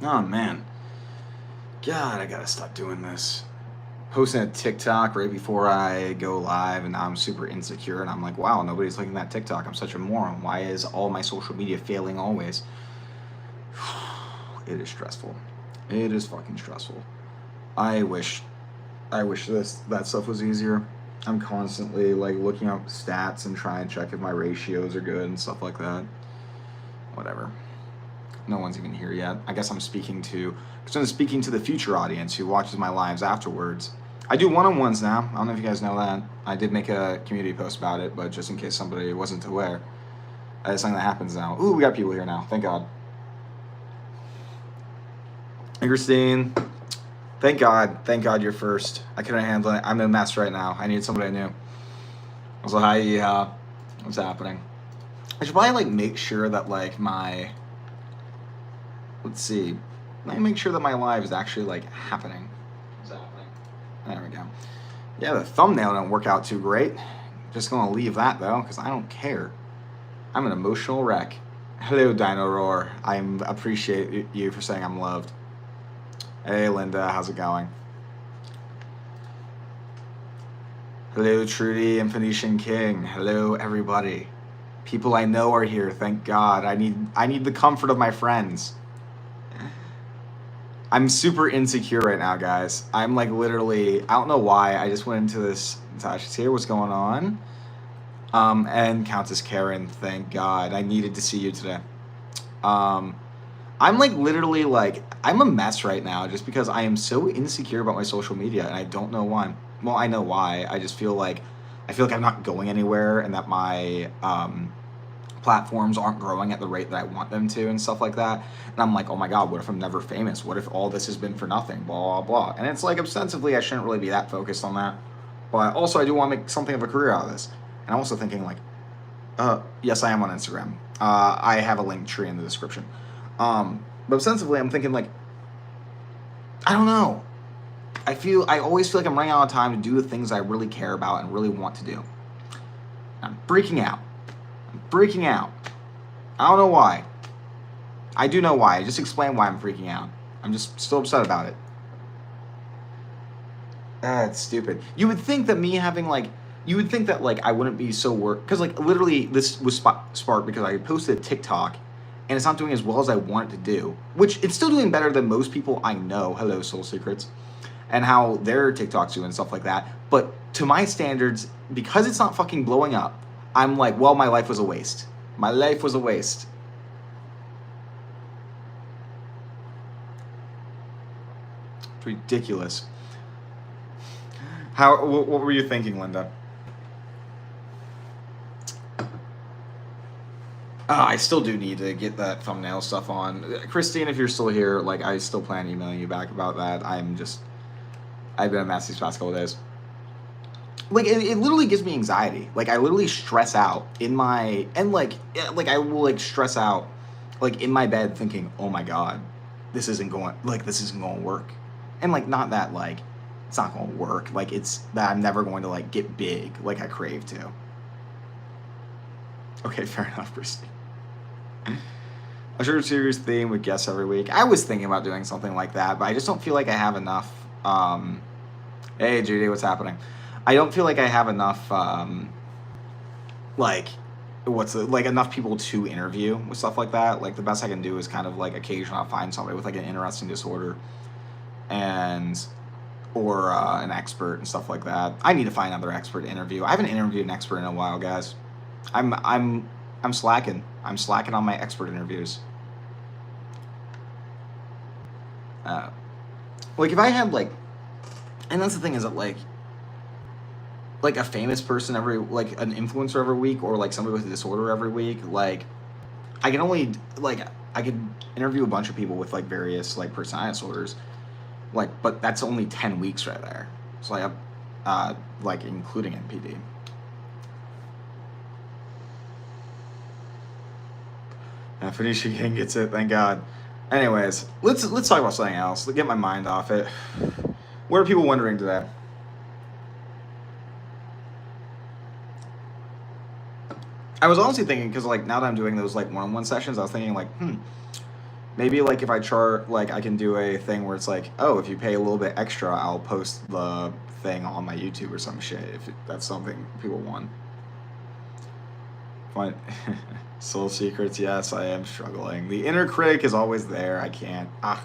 Oh man, God, I gotta stop doing this. Posting a TikTok right before I go live, and now I'm super insecure, and I'm like, wow, nobody's liking that TikTok. I'm such a moron. Why is all my social media failing always? It is stressful. It is fucking stressful. I wish, I wish that stuff was easier. I'm constantly like looking up stats and trying to check if my ratios are good and stuff like that. Whatever. No one's even here yet. I guess I'm speaking to the future audience who watches my lives afterwards. I do one-on-ones now. I don't know if you guys know that. I did make a community post about it, but just in case somebody wasn't aware, it's something that happens now. Ooh, we got people here now. Thank God. Hey, Christine. Thank God. Thank God you're first. I couldn't handle it. I'm in a mess right now. I need somebody I knew. I was like, hi, what's happening? I should probably like make sure that like my, let's see, let me make sure that my live is actually like happening. What's happening? There we go. Yeah, the thumbnail didn't work out too great. Just gonna leave that though, because I don't care. I'm an emotional wreck. Hello, Dino Roar. I appreciate you for saying I'm loved. Hey, Linda, how's it going? Hello, Trudy and Phoenician King. Hello, everybody. People I know are here. Thank God. I need the comfort of my friends. I'm super insecure right now, guys. I'm like literally, I don't know why. I just went into this. Natasha's here. What's going on? And Countess Karen. Thank God. I needed to see you today. I'm like literally like, I'm a mess right now just because I am so insecure about my social media and I don't know why. Well, I know why. I just feel like I'm not going anywhere and that my platforms aren't growing at the rate that I want them to and stuff like that. And I'm like, oh my God, what if I'm never famous? What if all this has been for nothing? Blah, blah, blah. And it's like ostensibly I shouldn't really be that focused on that. But also I do want to make something of a career out of this. And I'm also thinking like, yes, I am on Instagram. I have a link tree in the description. But ostensibly I'm thinking like, I don't know. I always feel like I'm running out of time to do the things I really care about and really want to do. I'm freaking out. I don't know why. I do know why. Just explain why I'm freaking out. I'm just still upset about it. It's stupid. You would think that I wouldn't be so worried. Because like literally this was sparked because I posted a TikTok and it's not doing as well as I want it to do. Which it's still doing better than most people I know. Hello, Soul Secrets. And how their TikToks do and stuff like that. But to my standards, because it's not fucking blowing up, I'm like, well, my life was a waste. My life was a waste. It's ridiculous. What were you thinking, Linda? I still do need to get that thumbnail stuff on. Christine, if you're still here, like, I still plan emailing you back about that. I've been a mess these past couple days. Like, it literally gives me anxiety. Like, I literally stress out in my, and like I will like stress out, like in my bed thinking, oh my God, this isn't going to work. And like, not that like, it's not going to work. Like, it's that I'm never going to like get big like I crave to. Okay, fair enough, Christine. A short series theme with guests every week. I was thinking about doing something like that, but I just don't feel like I have enough. Hey, Judy, what's happening? I don't feel like I have enough, enough people to interview with stuff like that. Like, the best I can do is kind of, like, occasionally I'll find somebody with, like, an interesting disorder or an expert and stuff like that. I need to find another expert to interview. I haven't interviewed an expert in a while, guys. I'm slacking. I'm slacking on my expert interviews. Like, if I had, like, and that's the thing is that, like a famous person an influencer every week, or like somebody with a disorder every week, like I could interview a bunch of people with like various like personality disorders, like, but that's only 10 weeks right there. So I have like including NPD. Phoenicia King gets it, thank God. Anyways, let's talk about something else. Get my mind off it. What are people wondering today? I was honestly thinking, because like now that I'm doing those like one-on-one sessions, I was thinking like, Maybe like if I chart, like I can do a thing where it's like, oh, if you pay a little bit extra, I'll post the thing on my YouTube or some shit, if that's something people want. Fine. Soul secrets, yes, I am struggling. The inner critic is always there. I can't. Are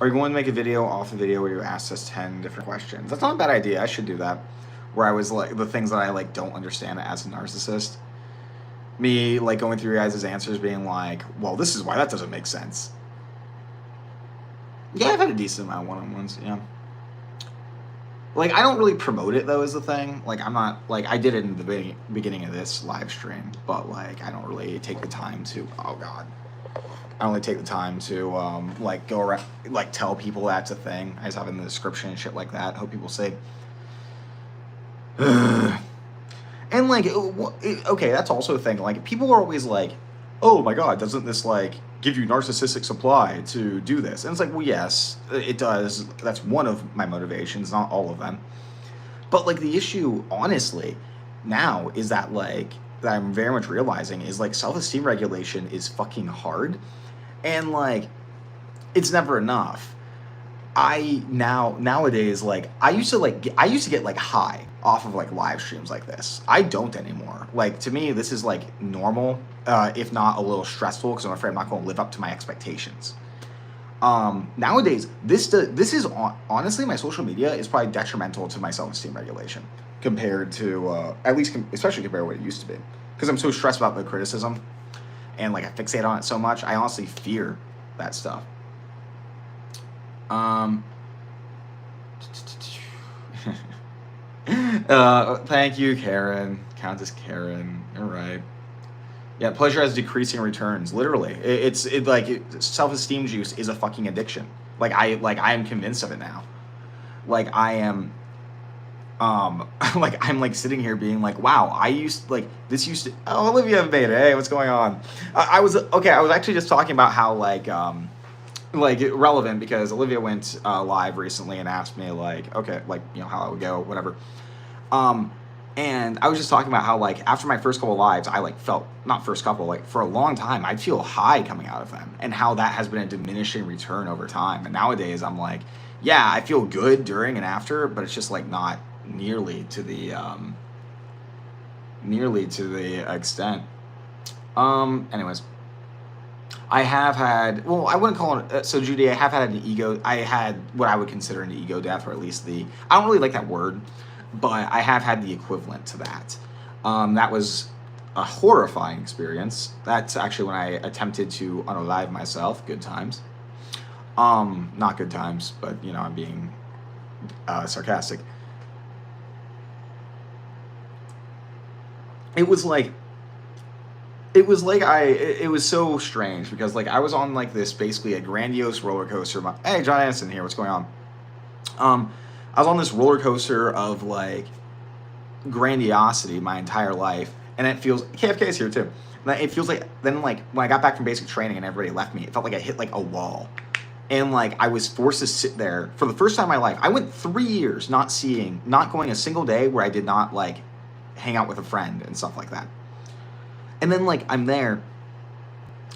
you going to make a video off the video where you ask us 10 different questions? That's not a bad idea. I should do that. Where I was like, the things that I like don't understand as a narcissist. Me like going through your guys' answers being like, well, this is why that doesn't make sense. Yeah, I've had a decent amount of one-on-ones, yeah. Like, I don't really promote it, though, is the thing. Like, I'm not, like, I did it in the beginning of this live stream, but, like, I don't really take the time to, oh, God. I don't really take the time to, like, go around, like, tell people that's a thing. I just have it in the description and shit like that. Hope people say, and, like, okay, that's also a thing. Like, people are always like, oh, my God, doesn't this, like, give you narcissistic supply to do this? And it's like, well, yes, it does. That's one of my motivations, not all of them. But, like, the issue, honestly, now is that, like, that I'm very much realizing is, like, self-esteem regulation is fucking hard. And, like, it's never enough. Nowadays, like, I used to get, like, high off of, like, live streams like this. I don't anymore. Like, to me, this is, like, normal, if not a little stressful, because I'm afraid I'm not going to live up to my expectations. Nowadays, this is, honestly, my social media is probably detrimental to my self-esteem regulation compared to, at least, especially compared to what it used to be. Because I'm so stressed about the criticism, and, like, I fixate on it so much, I honestly fear that stuff. Thank you, Karen. Countess Karen. All right. Yeah, pleasure has decreasing returns. Literally, self-esteem juice is a fucking addiction. I am convinced of it now. Like, I am. Like, I'm like sitting here being like, wow, this used to. Oh, Olivia made it. Hey, what's going on? I was actually just talking about how relevant, because Olivia went live recently and asked me okay, how I would go, whatever. And I was just talking about how after my first couple of lives, I felt, not first couple, for a long time, I'd feel high coming out of them, and how that has been a diminishing return over time. And nowadays I'm like, yeah, I feel good during and after, but it's just not nearly to the extent. Anyways. I have had, well, I wouldn't call it, so Judy, I had what I would consider an ego death, or at least I don't really like that word, but I have had the equivalent to that. That was a horrifying experience. That's actually when I attempted to unalive myself. Good times. Not good times, but, I'm being sarcastic. It was so strange, because I was on this basically a grandiose roller coaster. Hey, John Anderson here, what's going on? I was on this roller coaster of grandiosity my entire life, and it feels, KFK's here too. And it feels then when I got back from basic training and everybody left me, it felt like I hit a wall. And I was forced to sit there for the first time in my life. I went 3 years not going a single day where I did not hang out with a friend and stuff like that. And then I'm there,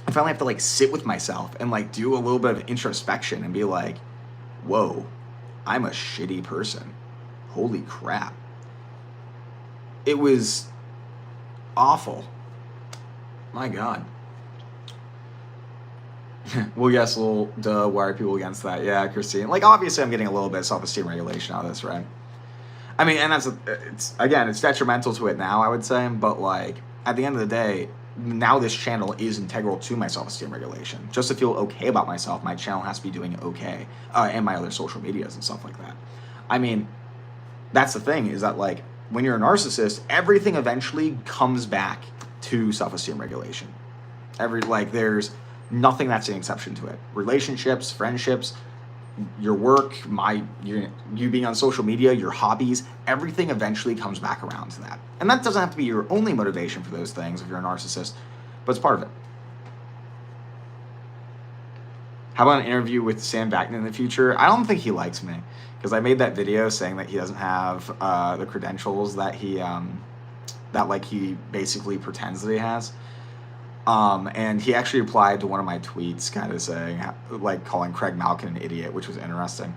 I finally have to sit with myself and do a little bit of introspection and be like, whoa, I'm a shitty person. Holy crap. It was awful. My God. Well, yes, duh, why are people against that? Yeah, Christine. Obviously I'm getting a little bit of self-esteem regulation out of this, right? I mean, and it's detrimental to it now, I would say, but at the end of the day, now this channel is integral to my self-esteem regulation. Just to feel okay about myself, my channel has to be doing okay, and my other social medias and stuff like that. I mean, that's the thing, is that when you're a narcissist, everything eventually comes back to self-esteem regulation. There's nothing that's an exception to it. Relationships, friendships, your work, you being on social media, your hobbies, everything eventually comes back around to that. And that doesn't have to be your only motivation for those things if you're a narcissist, but it's part of it. How about an interview with Sam Vaknin in the future? I don't think he likes me, because I made that video saying that he doesn't have the credentials that he basically pretends that he has. And he actually replied to one of my tweets, kind of saying, like, calling Craig Malkin an idiot, which was interesting.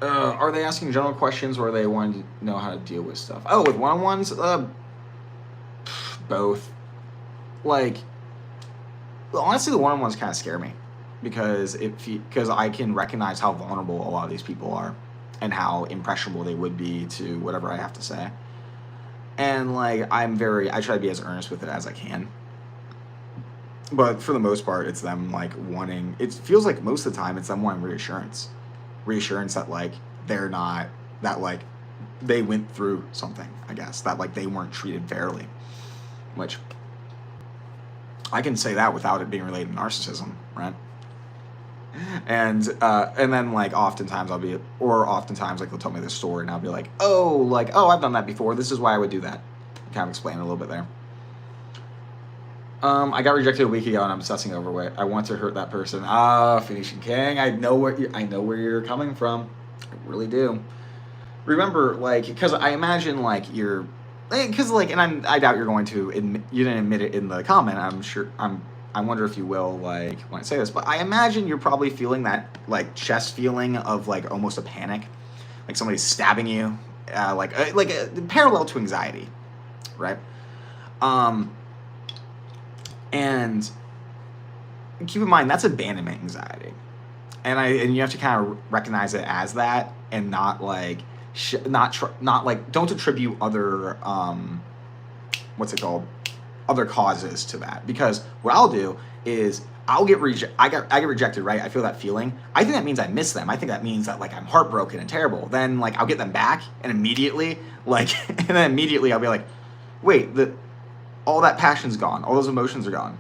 Are they asking general questions, or are they wanting to know how to deal with stuff? Oh, with one-on-ones? Both. Like, honestly, the one-on-ones kind of scare me, because I can recognize how vulnerable a lot of these people are, and how impressionable they would be to whatever I have to say. And like, I try to be as earnest with it as I can. But for the most part, it's them like wanting, it feels like most of the time it's them wanting reassurance that like they're not, that like they went through something, I guess, that like they weren't treated fairly, which I can say that without it being related to narcissism, right? And then like oftentimes like they'll tell me this story and I'll be like, oh, I've done that before, this is why I would do that. Kind of explain a little bit there. I got rejected a week ago and I'm obsessing over it. I want to hurt that person. Phoenician King, I know where you're coming from. I really do. Remember, like, because I imagine like you're, because like, and I doubt you're going to admit, you didn't admit it in the comment. I wonder if you will, like, when I say this, but I imagine you're probably feeling that like chest feeling of like almost a panic, like somebody's stabbing you, like a parallel to anxiety, right? And keep in mind, that's abandonment anxiety. And you have to kind of recognize it as that, and not like, not like, don't attribute other, other causes to that. Because what I'll do is I get rejected, right? I feel that feeling. I think that means I miss them. I think that means that like I'm heartbroken and terrible. Then like I'll get them back, and immediately I'll be like, wait, all that passion's gone. All those emotions are gone.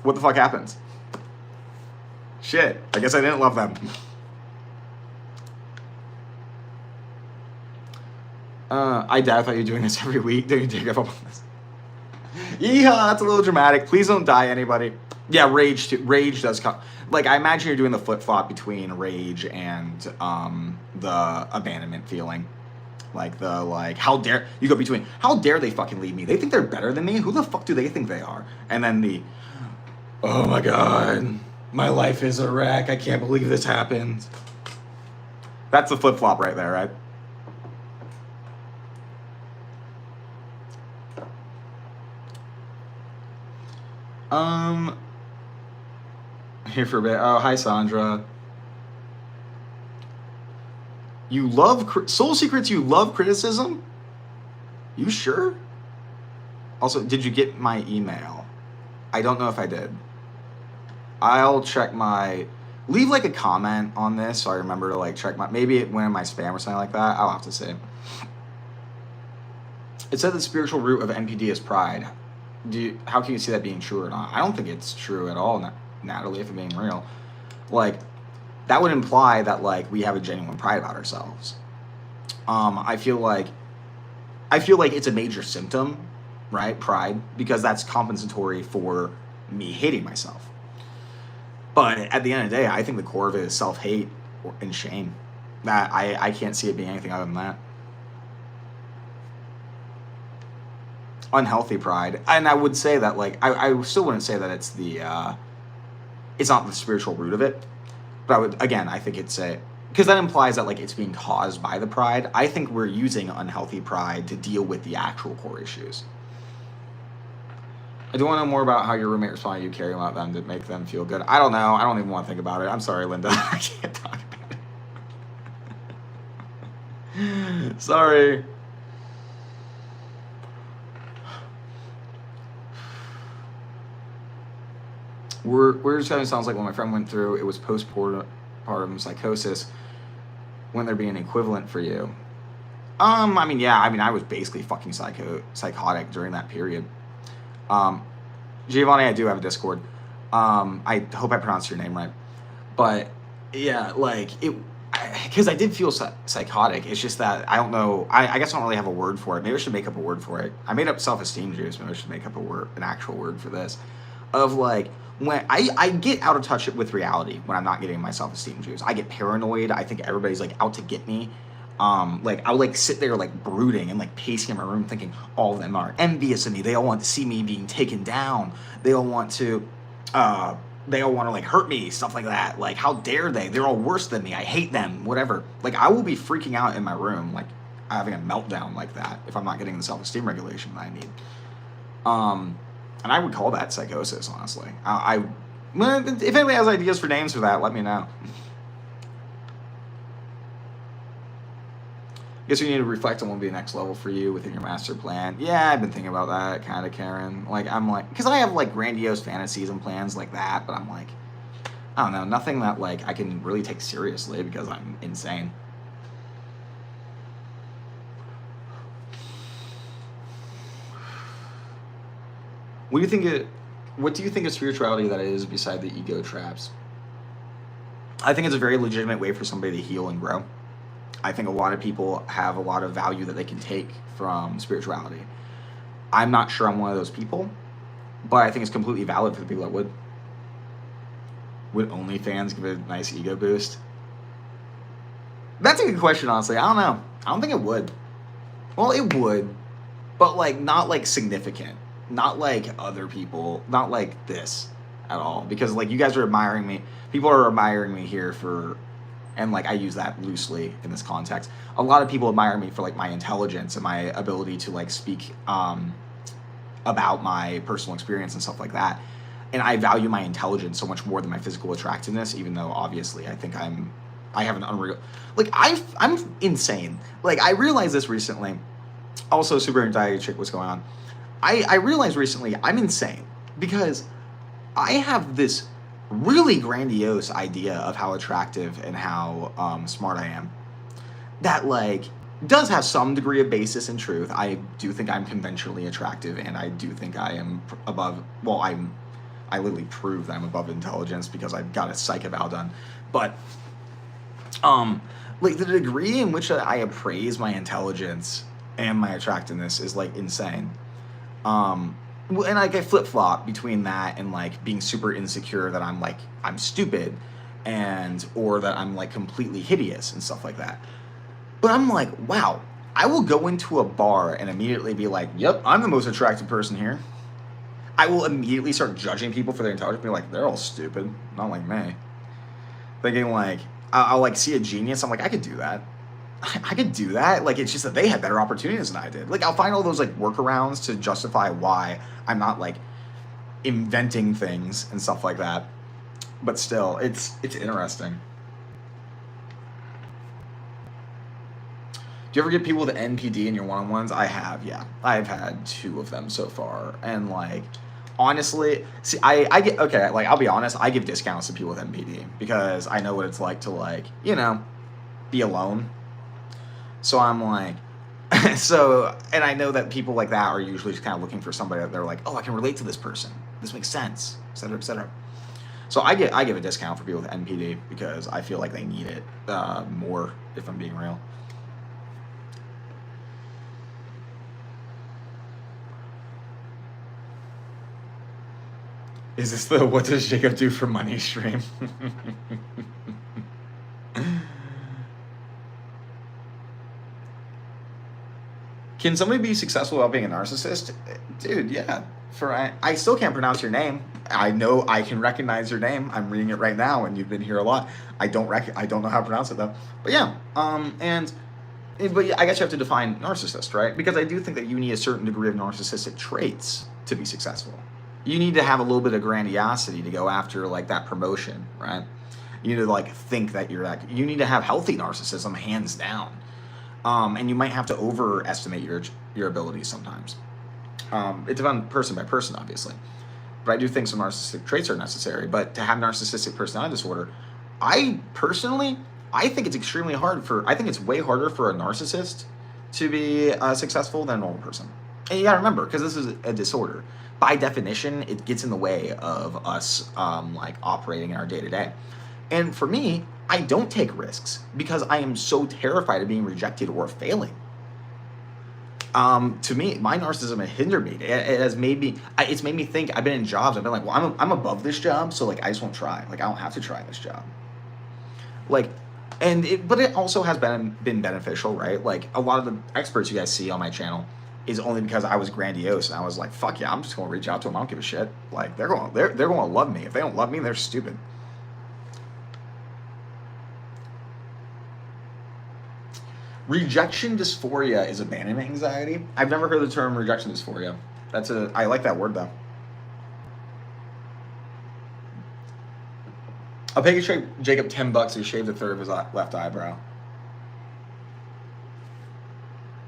What the fuck happens? Shit, I guess I didn't love them. I thought you were doing this every week. Don't you give up on this? Yeehaw, that's a little dramatic. Please don't die, anybody. Yeah, rage too. Rage does come. Like, I imagine you're doing the flip-flop between rage and the abandonment feeling. Like, how dare you go between, how dare they fucking leave me? They think they're better than me? Who the fuck do they think they are? And then oh my god, my life is a wreck. I can't believe this happened. That's the flip-flop right there, right? Here for a bit. Oh, hi, Sandra. You love Soul Secrets, you love criticism? You sure? Also, did you get my email? I don't know if I did. I'll check leave like a comment on this so I remember to like check maybe it went in my spam or something like that. I'll have to see. It said the spiritual root of NPD is pride. How can you see that being true or not? I don't think it's true at all, Natalie, if I'm being real. Like, that would imply that like we have a genuine pride about ourselves. I feel like it's a major symptom, right? Pride, because that's compensatory for me hating myself. But at the end of the day, I think the core of it is self-hate and shame. That I can't see it being anything other than that. Unhealthy pride. And I would say that like I still wouldn't say that it's it's not the spiritual root of it. But I think it's because that implies that like it's being caused by the pride. I think we're using unhealthy pride to deal with the actual core issues. I do want to know more about how your roommate responded to you caring about them to make them feel good. I don't know. I don't even want to think about it. I'm sorry, Linda. I can't talk about it. Sorry. We're just having sounds like when my friend went through, it was postpartum psychosis. When there be an equivalent for you? I was basically fucking psychotic during that period. Giovanni, I do have a Discord. I hope I pronounced your name right. But yeah, like because I did feel psychotic. It's just that I don't know. I guess I don't really have a word for it. Maybe I should make up a word for it. I made up self-esteem juice. Maybe I should make up an actual word for this. Of like, when I get out of touch with reality when I'm not getting my self-esteem juice. I get paranoid. I think everybody's like out to get me. Like I would like sit there like brooding and like pacing in my room thinking all of them are envious of me. They all want to see me being taken down. They all want to uh like hurt me, stuff like that. Like how dare they? They're all worse than me. I hate them, whatever. Like I will be freaking out in my room, like having a meltdown like that if I'm not getting the self-esteem regulation that I need. And I would call that psychosis, honestly. Well, if anybody has ideas for names for that, let me know. Guess you need to reflect on what will be the next level for you within your master plan. Yeah, I've been thinking about that, kind of, Karen. Like, I'm like, because I have like grandiose fantasies and plans like that, but I'm like, I don't know, nothing that like I can really take seriously because I'm insane. What do you think of spirituality that is beside the ego traps? I think it's a very legitimate way for somebody to heal and grow. I think a lot of people have a lot of value that they can take from spirituality. I'm not sure I'm one of those people, but I think it's completely valid for the people that would. Would OnlyFans give a nice ego boost? That's a good question, honestly. I don't know. I don't think it would. Well, it would, but like not like significant. Not like other people. Not like this at all. Because like you guys are admiring me. People are admiring me here for, and like I use that loosely in this context. A lot of people admire me for like my intelligence and my ability to like speak about my personal experience and stuff like that. And I value my intelligence so much more than my physical attractiveness, even though obviously I think I have an unreal, like I'm insane. Like I realized this recently. Also, super anxiety chick, what's going on? I realized recently I'm insane because I have this really grandiose idea of how attractive and how smart I am that like does have some degree of basis in truth. I do think I'm conventionally attractive, and I do think I am above, well, I literally prove that I'm above intelligence because I've got a psych eval done. But like the degree in which I appraise my intelligence and my attractiveness is like insane. And like I flip-flop between that and like being super insecure that I'm stupid and or that I'm like completely hideous and stuff like that. But I'm like, wow, I will go into a bar and immediately be like, yep, I'm the most attractive person here. I will immediately start judging people for their intelligence, be like, they're all stupid, not like me. Thinking like, I'll like see a genius, I'm like, I could do that. I could do that. Like, it's just that they had better opportunities than I did. Like, I'll find all those like workarounds to justify why I'm not like inventing things and stuff like that. But still, it's interesting. Do you ever get people with NPD in your one-on-ones? I have, yeah. I've had 2 of them so far. And like, honestly, see, I get, okay, like, I'll be honest, I give discounts to people with NPD because I know what it's like to like, you know, be alone. So I'm like, and I know that people like that are usually just kind of looking for somebody that they're like, oh, I can relate to this person. This makes sense, et cetera, et cetera. So I give a discount for people with NPD because I feel like they need it more, if I'm being real. Is this the what does Jacob do for money stream? Can somebody be successful without being a narcissist? Dude, yeah. I still can't pronounce your name. I know I can recognize your name. I'm reading it right now, and you've been here a lot. I don't know how to pronounce it though. But yeah, but I guess you have to define narcissist, right? Because I do think that you need a certain degree of narcissistic traits to be successful. You need to have a little bit of grandiosity to go after like that promotion, right? You need to like think that you're that. You need to have healthy narcissism, hands down. And you might have to overestimate your abilities sometimes. It depends person by person, obviously. But I do think some narcissistic traits are necessary. But to have narcissistic personality disorder, I think it's extremely hard I think it's way harder for a narcissist to be successful than a normal person. And you gotta remember, because this is a disorder, by definition, it gets in the way of us like operating in our day-to-day. And for me, I don't take risks because I am so terrified of being rejected or failing. To me, my narcissism has hindered me. It has made me. It's made me think. I've been in jobs. I've been like, well, I'm above this job, so like I just won't try. Like I don't have to try this job. Like But it also has been beneficial, right? Like a lot of the experts you guys see on my channel is only because I was grandiose and I was like, fuck yeah, I'm just gonna reach out to them. I don't give a shit. Like they're going to love me. If they don't love me, they're stupid. Rejection dysphoria is abandonment anxiety. I've never heard the term rejection dysphoria. I like that word though. I'll pay Jacob $10 to shave the third of his left eyebrow.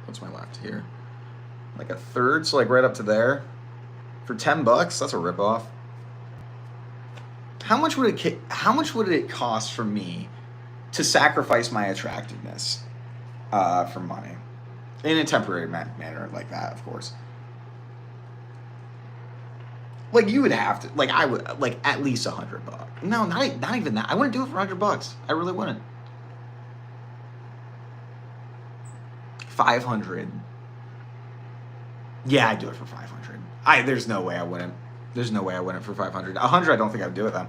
What's my left here? Like a third, so like right up to there. For $10, that's a ripoff. How much would it cost for me to sacrifice my attractiveness for money? In a temporary manner like that, of course. Like you would have to, like I would, like at least $100. No, not even that. I wouldn't do it for $100. I really wouldn't. 500. Yeah, I'd do it for 500. There's no way I wouldn't. There's no way I wouldn't for 500. 100, I don't think I'd do it then.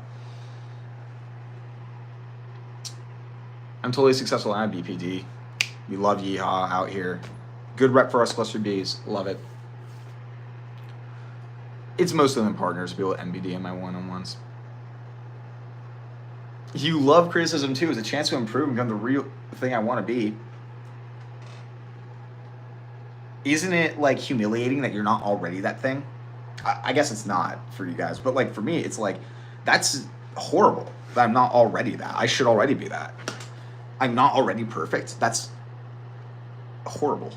I'm totally successful at BPD. We love Yeehaw out here. Good rep for us cluster Bs. Love it. It's most of them partners, people at NBD in my one-on-ones. You love criticism too. It's a chance to improve and become the real thing I want to be. Isn't it like humiliating that you're not already that thing? I guess it's not for you guys, but like for me, it's like that's horrible that I'm not already that. I should already be that. I'm not already perfect. That's horrible.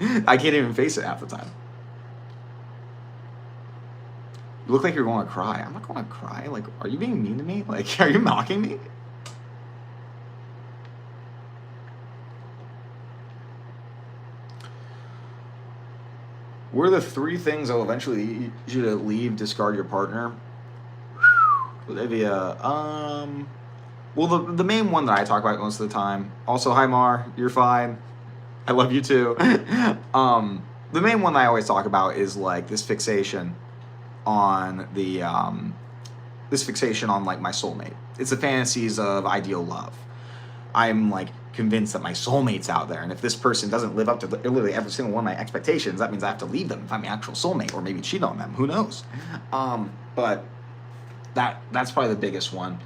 I can't even face it half the time. You look like you're going to cry. I'm not going to cry. Like, are you being mean to me? Like, are you mocking me? What are the 3 things that will eventually lead you to leave, discard your partner? Olivia, well, the main one that I talk about most of the time. Also, hi Mar, you're fine. I love you too. The main one that I always talk about is like this fixation on the like my soulmate. It's the fantasies of ideal love. I'm like convinced that my soulmate's out there, and if this person doesn't live up to literally every single one of my expectations, that means I have to leave them if I'm my actual soulmate, or maybe cheat on them. Who knows? But that's probably the biggest one.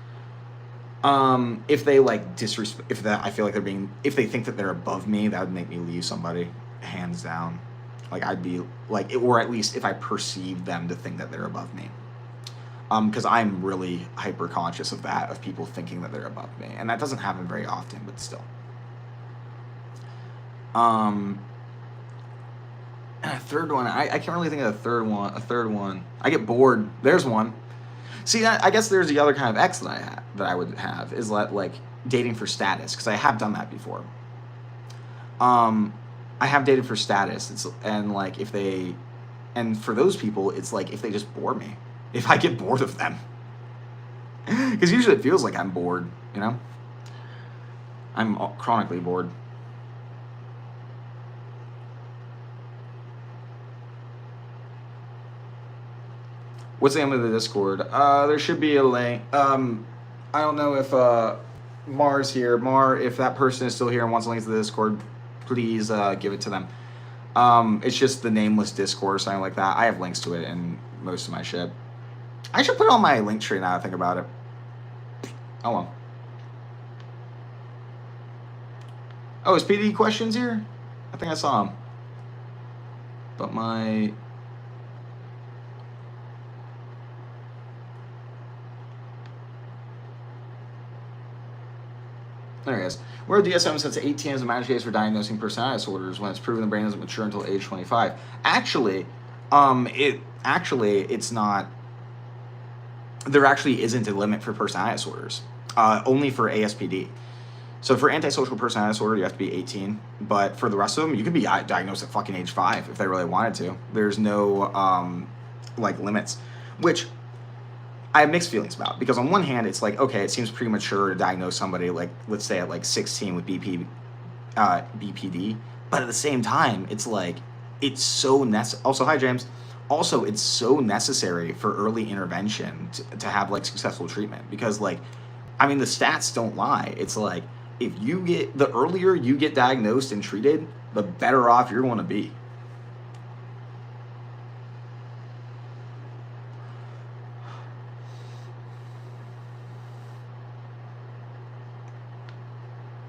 If they like disrespect, I feel like if they think that they're above me, that would make me leave somebody, hands down. Like I'd be like, or at least if I perceive them to think that they're above me. Because I'm really hyper conscious of that, of people thinking that they're above me, and that doesn't happen very often, but still. And a third one, I can't really think of a third one. I get bored. There's one. See, I guess there's the other kind of ex that I would have is like dating for status, because I have done that before. I have dated for status, and for those people, it's like if they just bore me, if I get bored of them, because usually it feels like I'm bored, you know. I'm chronically bored. What's the name of the Discord? There should be a link. I don't know if Mar's here. Mar, if that person is still here and wants a link to the Discord, please give it to them. It's just the Nameless Discord or something like that. I have links to it in most of my shit. I should put it on my link tree now that I think about it. Oh well. Oh, is PD questions here? I think I saw him. But my... There he is. Where DSM sets 18 as a magic case for diagnosing personality disorders when it's proven the brain doesn't mature until age 25. Actually, it's not. There actually isn't a limit for personality disorders. Only for ASPD. So for antisocial personality disorder, you have to be 18. But for the rest of them, you could be diagnosed at fucking age 5 if they really wanted to. There's no like limits, which I have mixed feelings about, because on one hand, it's like, okay, it seems premature to diagnose somebody, like, let's say at like 16 with BPD, but at the same time, it's like, it's so also, hi James, also, it's so necessary for early intervention to have like successful treatment, because like, I mean, the stats don't lie. It's like, the earlier you get diagnosed and treated, the better off you're going to be.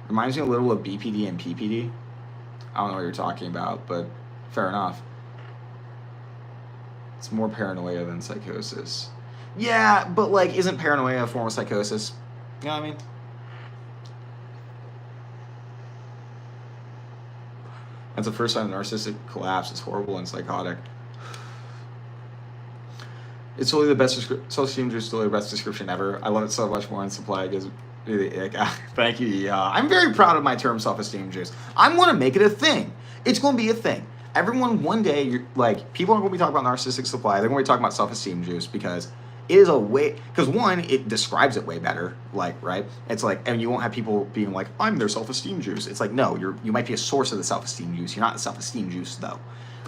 Reminds me a little of BPD and PPD. I don't know what you're talking about, but fair enough. It's more paranoia than psychosis. Yeah, but like, isn't paranoia a form of psychosis? You know what I mean? That's the first time narcissistic collapse. It's horrible and psychotic. It's totally the best self-esteem is totally the best description ever. I love it so much more than supply gives me the ick. Thank you. Yeah, I'm very proud of my term self-esteem juice. I'm going to make it a thing. It's going to be a thing. Everyone, one day, like, people aren't going to be talking about narcissistic supply. They're going to be talking about self-esteem juice because it is a way, because one, it describes it way better, like, right? It's like, and you won't have people being like, I'm their self-esteem juice. It's like, no, you might be a source of the self-esteem juice. You're not the self-esteem juice, though.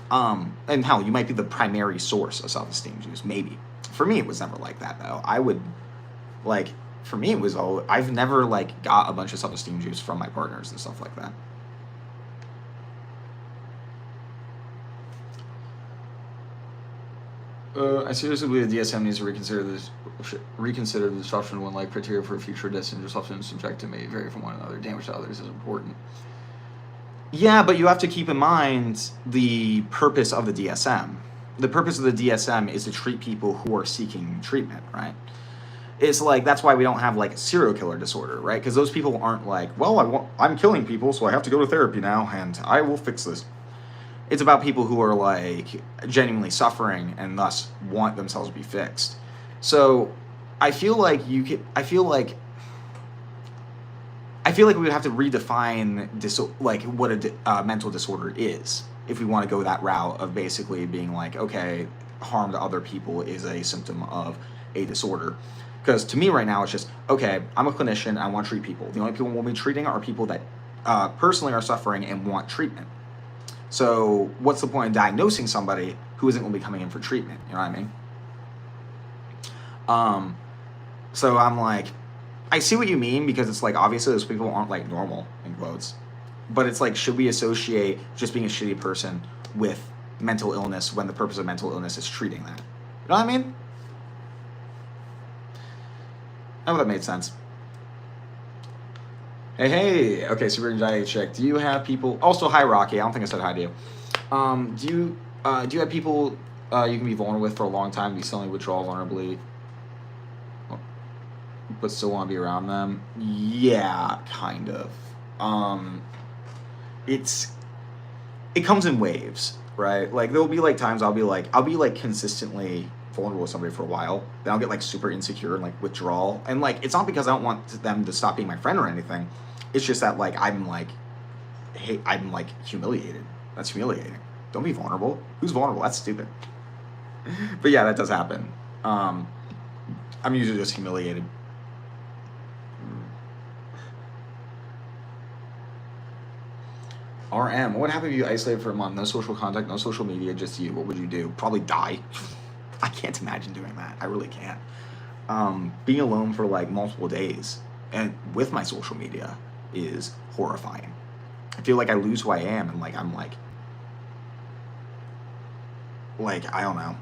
And hell, you might be the primary source of self-esteem juice, maybe. For me, it was never like that, though. I would, like, for me, it was all, I've never, like, got a bunch of self-esteem juice from my partners and stuff like that. I seriously believe the DSM needs to reconsider the disruption when like criteria for future distant disruption subject to may vary from one another. Damage to others is important. Yeah, but you have to keep in mind the purpose of the DSM. The purpose of the DSM is to treat people who are seeking treatment, right? It's like, that's why we don't have like a serial killer disorder, right? Because those people aren't like, well, I'm killing people, so I have to go to therapy now, and I will fix this. It's about people who are like genuinely suffering and thus want themselves to be fixed. So I feel like I feel like we would have to redefine what a mental disorder is if we want to go that route of basically being like, okay, harm to other people is a symptom of a disorder. Because to me right now it's just, okay, I'm a clinician, I want to treat people. The only people we'll be treating are people that personally are suffering and want treatment. So what's the point of diagnosing somebody who isn't going to be coming in for treatment? You know what I mean? So I'm like, I see what you mean, because it's like, obviously those people aren't like normal, in quotes. But it's like, should we associate just being a shitty person with mental illness when the purpose of mental illness is treating that? You know what I mean? I hope that made sense. Hey, okay, super anxiety check. Do you have people, also hi Rocky, I don't think I said hi to you. Do you have people you can be vulnerable with for a long time, be suddenly withdraw vulnerably, but still want to be around them? Yeah, kind of. It comes in waves, right? Like there'll be like times I'll be like consistently vulnerable with somebody for a while, then I'll get like super insecure and like withdrawal, and like it's not because I don't want them to stop being my friend or anything. It's just that like I'm like humiliated. That's humiliating. Don't be vulnerable. Who's vulnerable? That's stupid. But yeah, that does happen. I'm usually just humiliated. RM, what happened if you isolated for a month? No social contact, no social media, just you. What would you do? Probably die. I can't imagine doing that. I really can't. Being alone for like multiple days and with my social media is horrifying. I feel like I lose who I am, and like I'm like I don't know.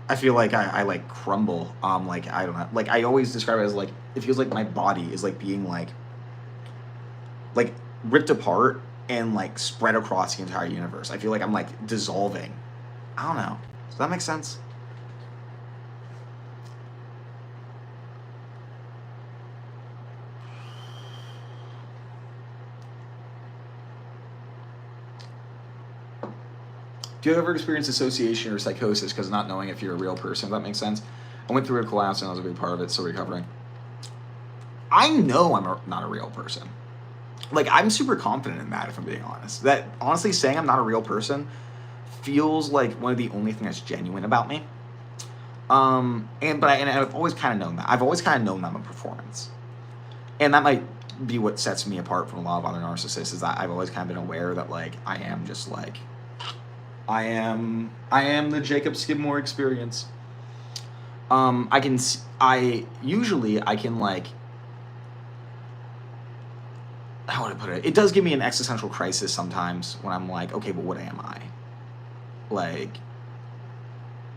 I feel like I like crumble. Like I don't know. Like I always describe it as like, it feels like my body is like being like ripped apart and like spread across the entire universe. I feel like I'm like dissolving. I don't know. Does that make sense? Do you ever experience dissociation or psychosis because not knowing if you're a real person? Does that make sense? I went through a collapse and that was a big part of it, still recovering. I know I'm not a real person. Like, I'm super confident in that, if I'm being honest. That, honestly, saying I'm not a real person feels like one of the only things that's genuine about me. And I've always kind of known that. I've always kind of known that I'm a performance. And that might be what sets me apart from a lot of other narcissists, is that I've always kind of been aware that, like, I am just, like, I am the Jacob Skidmore experience. I can, like, how would I put it? It does give me an existential crisis sometimes when I'm like, okay, but what am I? Like,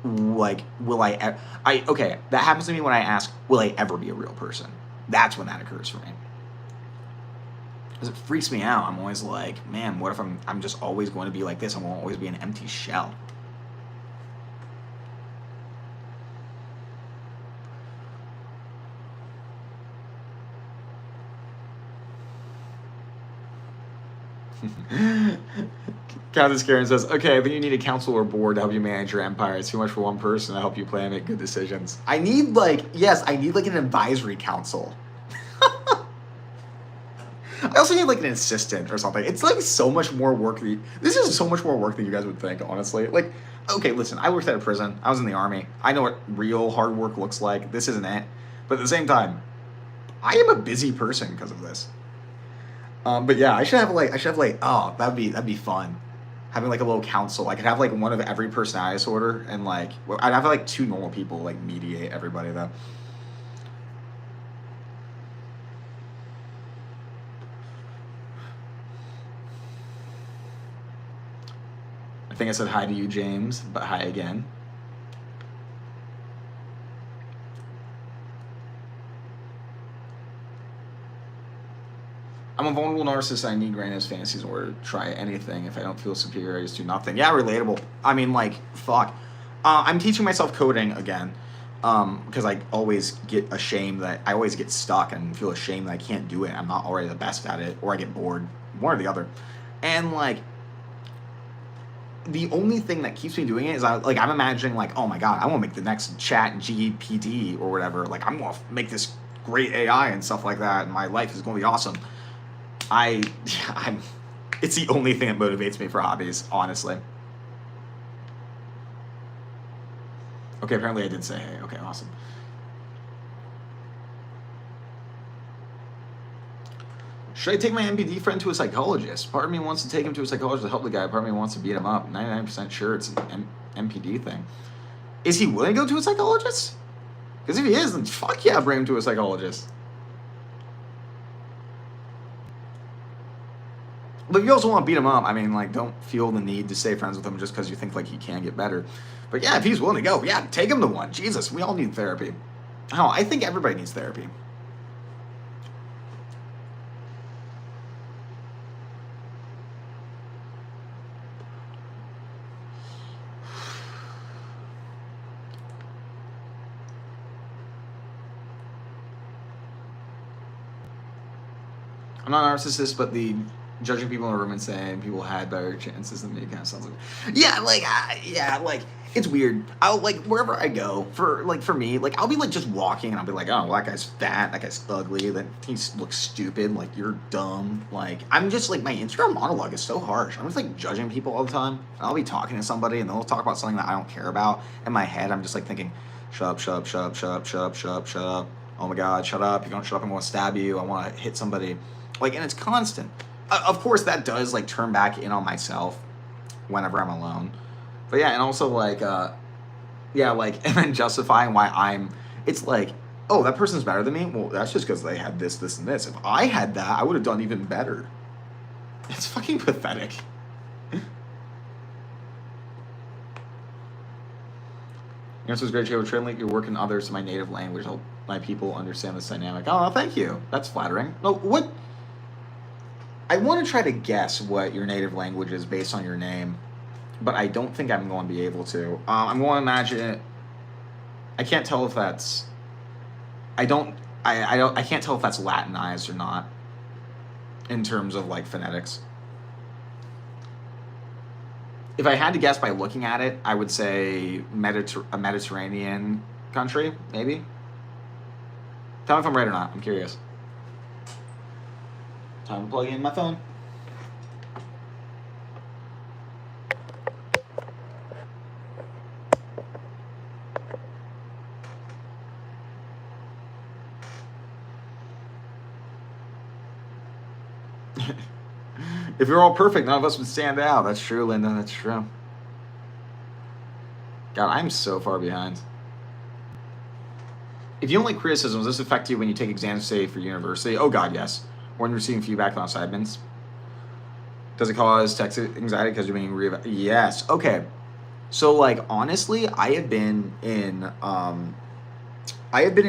will okay, that happens to me when I ask, will I ever be a real person? That's when that occurs for me. Because it freaks me out. I'm always like, man, what if I'm just always going to be like this? I won't always be an empty shell. Countess Karen says, okay, then you need a council or board to help you manage your empire. It's too much for one person to help you plan and make good decisions. I need I need an advisory council. I also need an assistant or something. It's so much more work. This is so much more work than you guys would think, honestly. Okay, listen, I worked at a prison. I was in the army. I know what real hard work looks like. This isn't it. But at the same time, I am a busy person because of this. But yeah, I should have oh, that'd be fun. Having a little council. I could have one of every personality disorder, and I'd have 2 normal people mediate everybody though. I think I said hi to you, James, but hi again. I'm a vulnerable narcissist. I need Grana's fantasies in order to try anything. If I don't feel superior, I just do nothing. Yeah, relatable. I mean, fuck. I'm teaching myself coding again because I always get ashamed that I always get stuck and feel ashamed that I can't do it. I'm not already the best at it, or I get bored. One or the other. And the only thing that keeps me doing it is I'm imagining oh my god, I want to make the next chat GPT or whatever. I'm going to make this great AI and stuff like that, and my life is going to be awesome. It's the only thing that motivates me for hobbies, honestly. Okay, apparently I did say hey. Okay, awesome. Should I take my MPD friend to a psychologist? Part of me wants to take him to a psychologist to help the guy. Part of me wants to beat him up. 99% sure it's an MPD thing. Is he willing to go to a psychologist? Because if he is, then fuck yeah, bring him to a psychologist. But if you also want to beat him up, I mean, don't feel the need to stay friends with him just because you think he can get better. But yeah, if he's willing to go, yeah, take him to one. Jesus, we all need therapy. Oh, I think everybody needs therapy. I'm not a narcissist, but the judging people in a room and saying people had better chances than me kind of sounds like, yeah, it's weird. I'll wherever I go for me, I'll be just walking and I'll be oh, well, that guy's fat, that guy's ugly, that he looks stupid, you're dumb. I'm just my Instagram monologue is so harsh. I'm just judging people all the time. And I'll be talking to somebody and they'll talk about something that I don't care about. In my head, I'm just thinking, shut up, shut up, shut up, shut up, shut up, shut up, shut up. Oh my god, shut up. You don't shut up, I'm gonna stab you. I wanna hit somebody. And it's constant. Of course, that does turn back in on myself whenever I'm alone. But yeah, and also and then justifying why it's oh, that person's better than me. Well, that's just because they had this, this, and this. If I had that, I would have done even better. It's fucking pathetic. Yours was great. You have translate your work in others to my native language. Help my people understand this dynamic. Oh, thank you. That's flattering. No, what? I want to try to guess what your native language is based on your name, but I don't think I'm going to be able to. I'm going to imagine it. I can't tell if that's. I can't tell if that's Latinized or not. In terms of phonetics. If I had to guess by looking at it, I would say a Mediterranean country, maybe. Tell me if I'm right or not. I'm curious. Time to plug in my phone. If you're all perfect, none of us would stand out. That's true, Linda. That's true. God, I'm so far behind. If you don't like criticism, does this affect you when you take exams, say, for university? Oh, God, yes. When receiving feedback on assignments. Does it cause text anxiety because you're being Yes. Okay. So like honestly, I have been in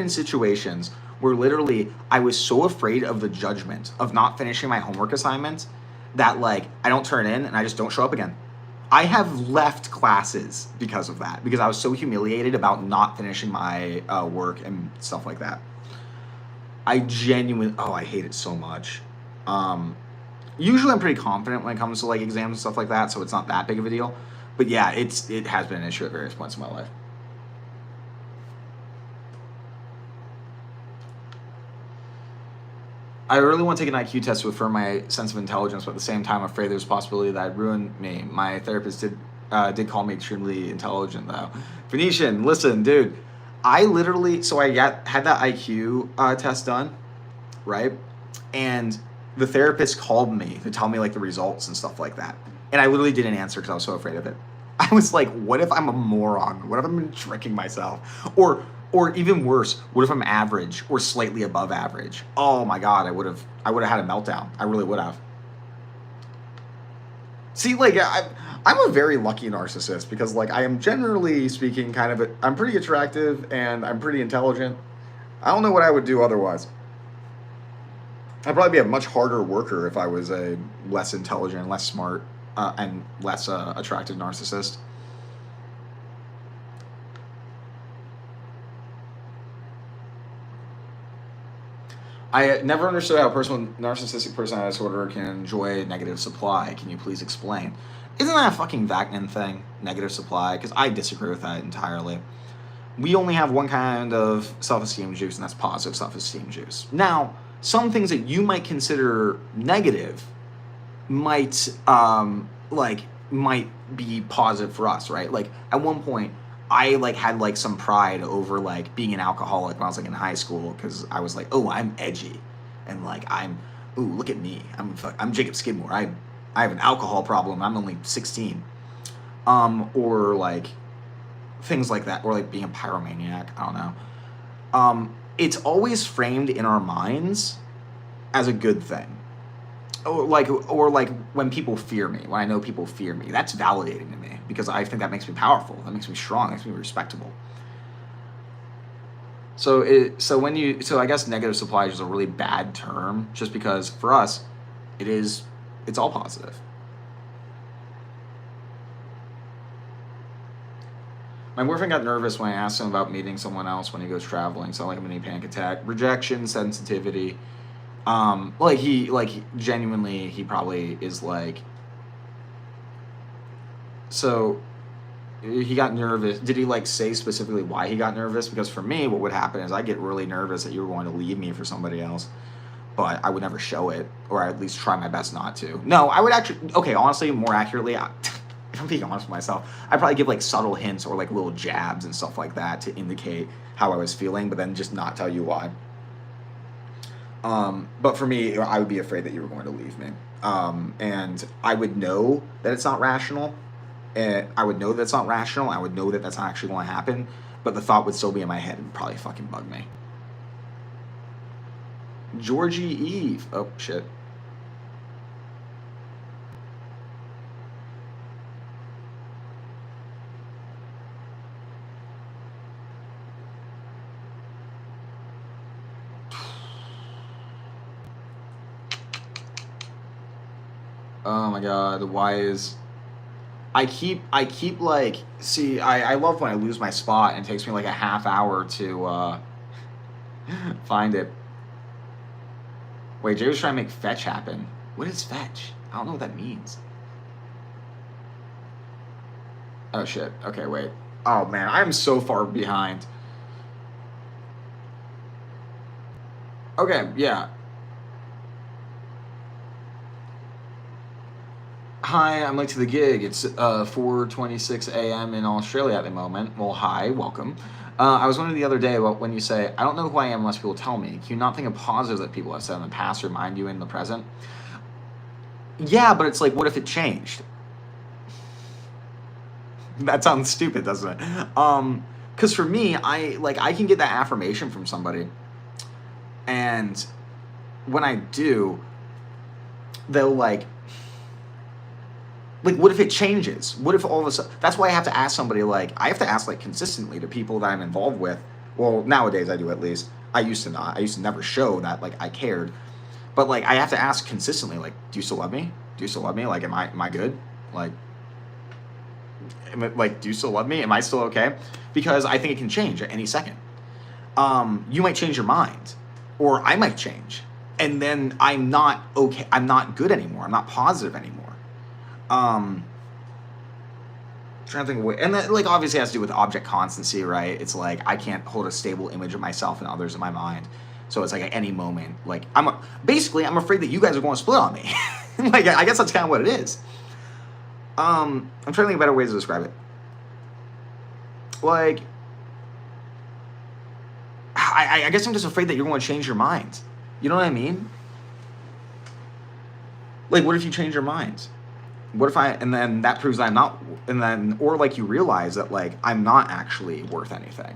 situations where literally I was so afraid of the judgment of not finishing my homework assignments that like I don't turn in and I just don't show up again. I have left classes because of that, because I was so humiliated about not finishing my work and stuff like that. I hate it so much. Usually I'm pretty confident when it comes to like exams and stuff like that, so it's not that big of a deal. But yeah, it has been an issue at various points in my life. I really want to take an IQ test to affirm my sense of intelligence, but at the same time, I'm afraid there's a possibility that I'd ruin me. My therapist did call me extremely intelligent, though. Phoenician, listen, dude. I had that IQ test done, right? And the therapist called me to tell me like the results and stuff like that. And I literally didn't answer because I was so afraid of it. I was like, what if I'm a moron? What if I'm tricking myself? Or even worse, what if I'm average or slightly above average? Oh my God, I would have had a meltdown. I really would have. See, like I'm a very lucky narcissist because like I am generally speaking I'm pretty attractive and I'm pretty intelligent. I don't know what I would do otherwise. I'd probably be a much harder worker if I was a less intelligent, less smart, and less attractive narcissist. I never understood how a person with narcissistic personality disorder can enjoy negative supply. Can you please explain? Isn't that a fucking Vagnin thing, negative supply? Because I disagree with that entirely. We only have one kind of self-esteem juice, and that's positive self-esteem juice. Now, some things that you might consider negative might be positive for us, right? Like at one point, I like had like some pride over like being an alcoholic when I was like in high school, because I was like, oh, I'm edgy, and like look at me, I'm Jacob Skidmore. I have an alcohol problem. I'm only 16, or like things like that, or like being a pyromaniac. I don't know. It's always framed in our minds as a good thing. Or like when people fear me, when I know people fear me, that's validating to me because I think that makes me powerful, that makes me strong, that makes me respectable. So I guess negative supply is a really bad term just because for us, it's all positive. My boyfriend got nervous when I asked him about meeting someone else when he goes traveling. Sound like a mini panic attack. Rejection, sensitivity. Genuinely, he probably is like. So, he got nervous. Did he like say specifically why he got nervous? Because for me, what would happen is I get really nervous that you were going to leave me for somebody else, but I would never show it, or at least try my best not to. No, I would actually. Okay, honestly, more accurately, if I'm being honest with myself, I'd probably give like subtle hints or like little jabs and stuff like that to indicate how I was feeling, but then just not tell you why. But for me, I would be afraid that you were going to leave me. And I would know that it's not rational. I would know that's not rational. I would know that that's not actually going to happen. But the thought would still be in my head and probably fucking bug me. Georgie Eve. Oh, shit. Oh my god, why is... I keep like... See, I love when I lose my spot and it takes me like a half hour to find it. Wait, Jay was trying to make fetch happen. What is fetch? I don't know what that means. Oh shit, okay, wait. Oh man, I'm so far behind. Okay, yeah. Hi, I'm late to the gig. It's 4:26 a.m. in Australia at the moment. Well, hi, welcome. I was wondering the other day about when you say, I don't know who I am unless people tell me. Can you not think of positives that people have said in the past remind you in the present? Yeah, but it's like, what if it changed? That sounds stupid, doesn't it? Because for me, I can get that affirmation from somebody, and when I do, they'll like, what if it changes? What if all of a sudden, that's why I have to ask somebody, like, I have to ask, like, consistently to people that I'm involved with. Well, nowadays I do, at least. I used to not. I used to never show that, like, I cared. But, like, I have to ask consistently, like, do you still love me? Do you still love me? Like, am I good? Like, do you still love me? Am I still okay? Because I think it can change at any second. You might change your mind, or I might change, and then I'm not okay. I'm not good anymore. I'm not positive anymore. Trying to think of way, and that, like, obviously has to do with object constancy, right? It's like I can't hold a stable image of myself and others in my mind. So it's like at any moment, like I'm afraid that you guys are going to split on me. Like, I guess that's kind of what it is. I'm trying to think of better ways to describe it. Like, I guess I'm just afraid that you're going to change your mind. You know what I mean? Like, what if you change your mind? What if and then that proves that I'm not, and then, or like you realize that, like, I'm not actually worth anything.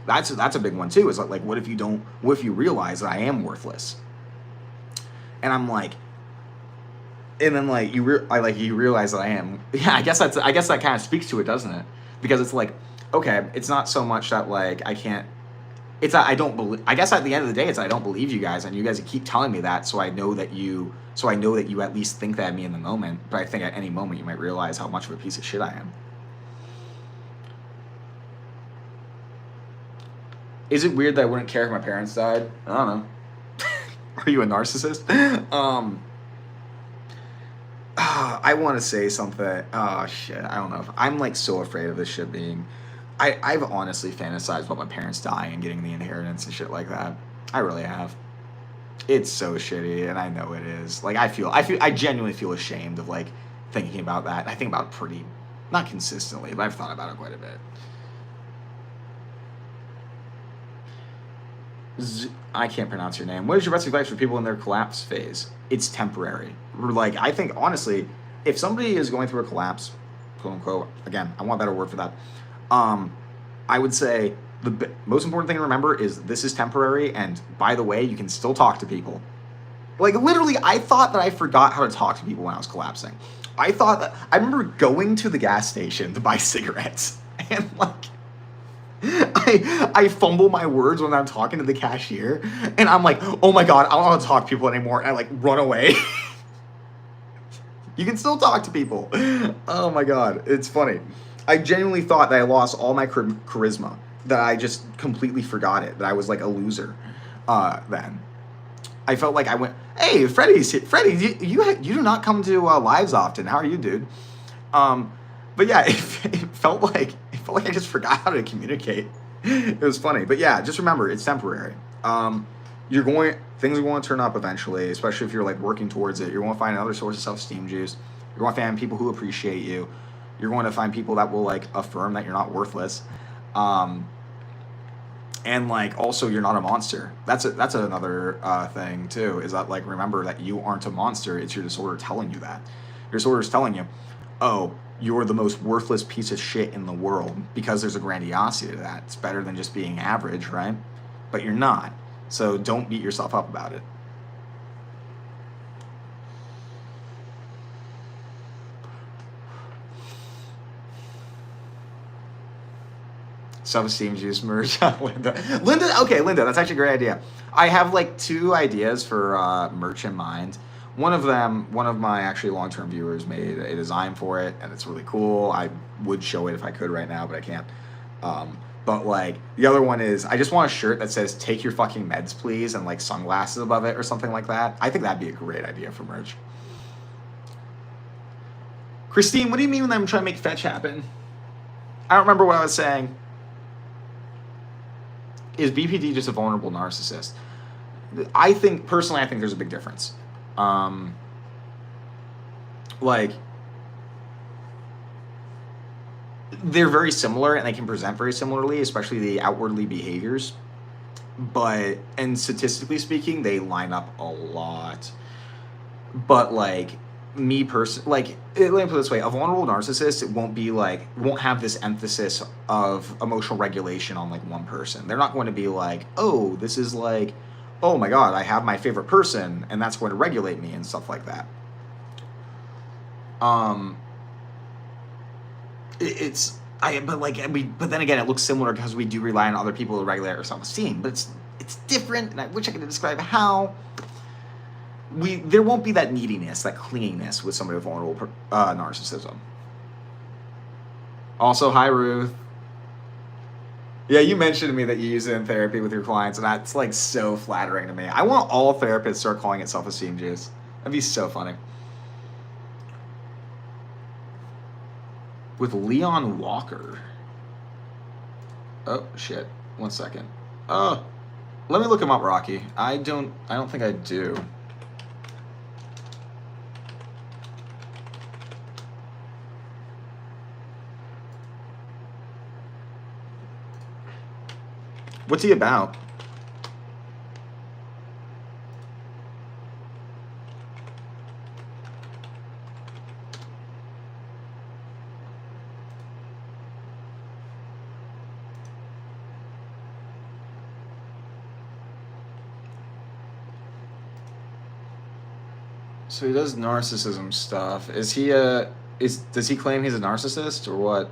That's a big one too, is like, what if you realize that I am worthless? And I'm like, and then like you realize that I am. Yeah, I guess that kind of speaks to it, doesn't it? Because it's like, okay, it's not so much that, like, I can't, it's that I don't believe, I guess at the end of the day, it's I don't believe you guys, and you guys keep telling me that, so I know that you at least think that of me in the moment, but I think at any moment you might realize how much of a piece of shit I am. Is it weird that I wouldn't care if my parents died? I don't know. Are you a narcissist? I want to say something. Oh, shit. I don't know. I'm, like, so afraid of this shit being... I've honestly fantasized about my parents dying and getting the inheritance and shit like that. I really have. It's so shitty, and I know it is. Like, I genuinely feel ashamed of, like, thinking about that. I think about it pretty... Not consistently, but I've thought about it quite a bit. I can't pronounce your name. What is your best advice for people in their collapse phase? It's temporary. Like, I think, honestly, if somebody is going through a collapse, quote unquote, again, I want a better word for that. I would say the most important thing to remember is this is temporary, and by the way, you can still talk to people. Like, literally, I thought that I forgot how to talk to people when I was collapsing. I remember going to the gas station to buy cigarettes, and, like, I fumble my words when I'm talking to the cashier, and I'm like, oh my god, I don't know how to talk to people anymore, and I, like, run away. You can still talk to people. Oh my god, it's funny. I genuinely thought that I lost all my charisma, that I just completely forgot it, that I was, like, a loser then. I felt like I went, hey, Freddie's here. Freddie, you do not come to lives often. How are you, dude? But yeah, it felt like I just forgot how to communicate. It was funny. But yeah, just remember, it's temporary. Things are going to turn up eventually, especially if you're, like, working towards it. You're going to find another source of self-esteem juice. You're going to find people who appreciate you. You're going to find people that will, like, affirm that you're not worthless. And, like, also, you're not a monster. That's another thing, too, is that, like, remember that you aren't a monster. It's your disorder telling you that. Your disorder is telling you, oh, you're the most worthless piece of shit in the world, because there's a grandiosity to that. It's better than just being average, right? But you're not. So don't beat yourself up about it. Self-esteem juice merch. Linda, okay, Linda, that's actually a great idea. I have, like, 2 ideas for merch in mind. One of my actually long-term viewers made a design for it, and it's really cool. I would show it if I could right now, but I can't. But, like, the other one is, I just want a shirt that says, take your fucking meds, please, and, like, sunglasses above it or something like that. I think that'd be a great idea for merch. Christine, what do you mean when I'm trying to make fetch happen? I don't remember what I was saying. Is BPD just a vulnerable narcissist? Personally, I think there's a big difference. Like, they're very similar, and they can present very similarly, especially the outwardly behaviors. And statistically speaking, they line up a lot. But, like, let me put it this way, a vulnerable narcissist won't have this emphasis of emotional regulation on, like, one person. They're not going to be like, oh, this is, like, oh my God, I have my favorite person and that's going to regulate me and stuff like that. But then again, it looks similar because we do rely on other people to regulate our self-esteem, but it's different, and I wish I could describe how. There won't be that neediness, that clinginess with somebody with vulnerable narcissism. Also, hi Ruth. Yeah, you mentioned to me that you use it in therapy with your clients, and that's like so flattering to me. I want all therapists to start calling it self-esteem juice. That'd be so funny. With Leon Walker. Oh shit! 1 second. Let me look him up, Rocky. I don't think I do. What's he about? So he does narcissism stuff. Does he claim he's a narcissist or what?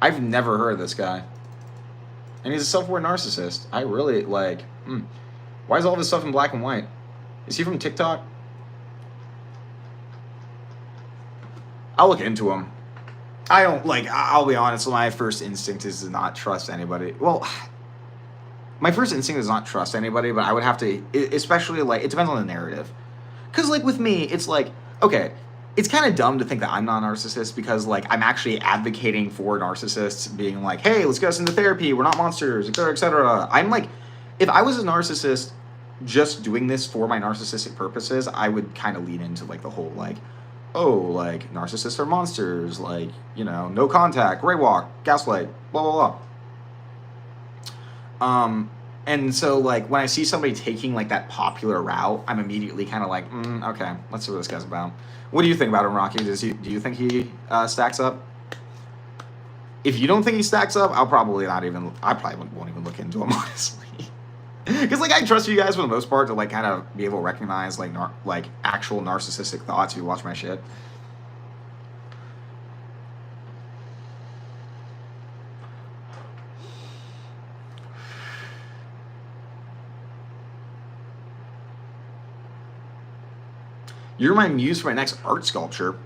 I've never heard of this guy. And he's a self-aware narcissist. I really, like, why is all this stuff in black and white? Is he from TikTok? I'll look into him. I don't, like, I'll be honest, my first instinct is to not trust anybody. Well, my first instinct is not trust anybody, but I would have to, especially, like, it depends on the narrative. Because, like, with me, it's like, okay, it's kind of dumb to think that I'm not a narcissist because, like, I'm actually advocating for narcissists being like, hey, let's get us into therapy. We're not monsters, et cetera, et cetera. I'm like, if I was a narcissist just doing this for my narcissistic purposes, I would kind of lean into, like, the whole, like, oh, like, narcissists are monsters. Like, you know, no contact, gray walk, gaslight, blah, blah, blah. And so, like, when I see somebody taking, like, that popular route, I'm immediately kind of like, okay, let's see what this guy's about. What do you think about him, Rocky? Do you think he stacks up? If you don't think he stacks up, I probably won't even look into him, honestly. Because, like, I trust you guys for the most part to, like, kind of be able to recognize, like actual narcissistic thoughts if you watch my shit. You're my muse for my next art sculpture.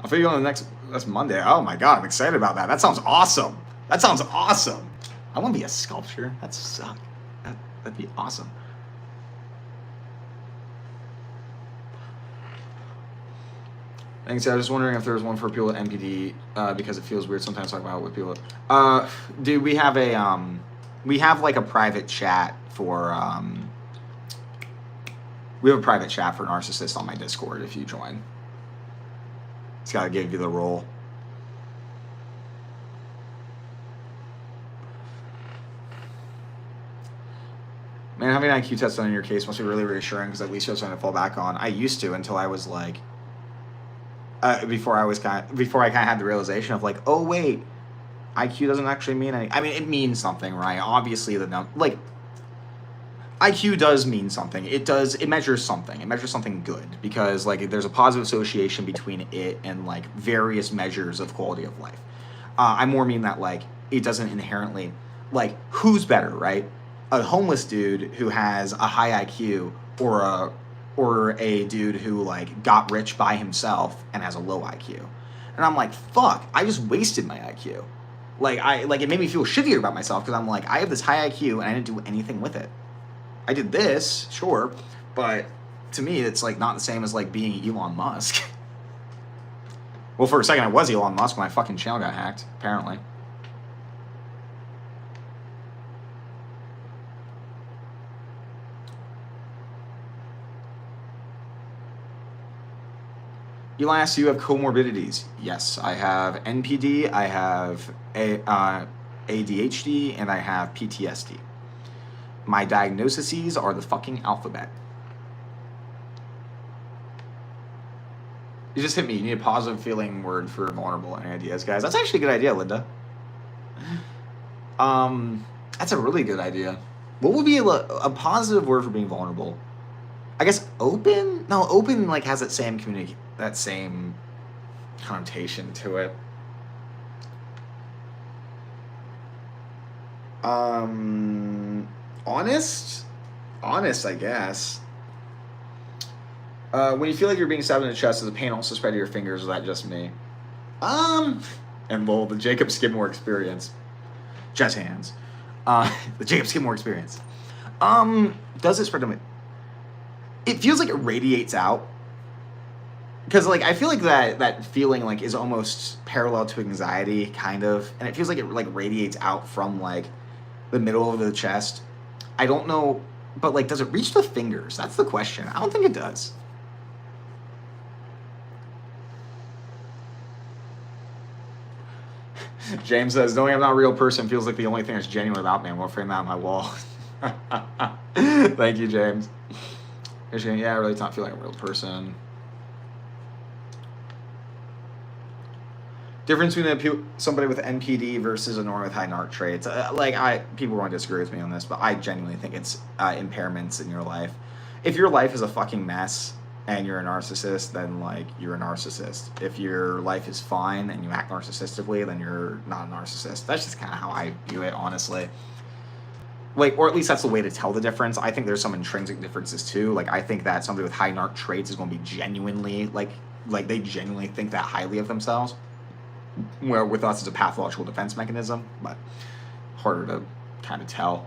I'll figure on that's Monday. Oh my God, I'm excited about that. That sounds awesome. That sounds awesome. I want to be a sculptor. That'd suck. That'd be awesome. Thanks. I was just wondering if there was one for people at MPD because it feels weird sometimes talking about what people. Dude, we have like a private chat for we have a private chat for Narcissist on my Discord if you join. It's got to give you the role. Man, having an IQ test done in your case must be really reassuring because at least you have something to fall back on. I used to until I was like, before I kind of had the realization of like, oh wait, IQ doesn't actually mean anything. I mean, it means something, right? Obviously, IQ does mean something. It measures something. It measures something good because like there's a positive association between it and like various measures of quality of life. I more mean that like it doesn't inherently like who's better, right? A homeless dude who has a high IQ or a dude who like got rich by himself and has a low IQ. And I'm like, fuck, I just wasted my IQ. Like it made me feel shittier about myself because I'm like, I have this high IQ and I didn't do anything with it. I did this, sure, but to me, it's like not the same as like being Elon Musk. Well, for a second, I was Elon Musk when my fucking channel got hacked, apparently. Eli asks, do you have comorbidities? Yes, I have NPD, I have ADHD, and I have PTSD. My diagnoses are the fucking alphabet. You just hit me. You need a positive feeling word for vulnerable. Any ideas, guys? That's actually a good idea, Linda. That's a really good idea. What would be a positive word for being vulnerable? I guess open? No, open like has that same connotation to it. Honest? Honest, I guess. When you feel like you're being stabbed in the chest, does the pain also spread to your fingers? Or is that just me? And well, the Jacob Skidmore experience. Jazz hands. The Jacob Skidmore experience. Does it spread to me? It feels like it radiates out. Because, like, I feel like that feeling, like, is almost parallel to anxiety, kind of. And it feels like it, like, radiates out from, like, the middle of the chest. I don't know, but, like, does it reach the fingers? That's the question. I don't think it does. James says, knowing I'm not a real person feels like the only thing that's genuine about me. I'm going to frame that on my wall. Thank you, James. Yeah, I really don't feel like a real person. Difference between somebody with NPD versus a norm with high narc traits. People won't disagree with me on this, but I genuinely think it's impairments in your life. If your life is a fucking mess and you're a narcissist, then, like, you're a narcissist. If your life is fine and you act narcissistically, then you're not a narcissist. That's just kind of how I view it, honestly. Like, or at least that's the way to tell the difference. I think there's some intrinsic differences, too. Like, I think that somebody with high narc traits is going to be genuinely, like they genuinely think that highly of themselves. Where with us, it's a pathological defense mechanism, but harder to kind of tell.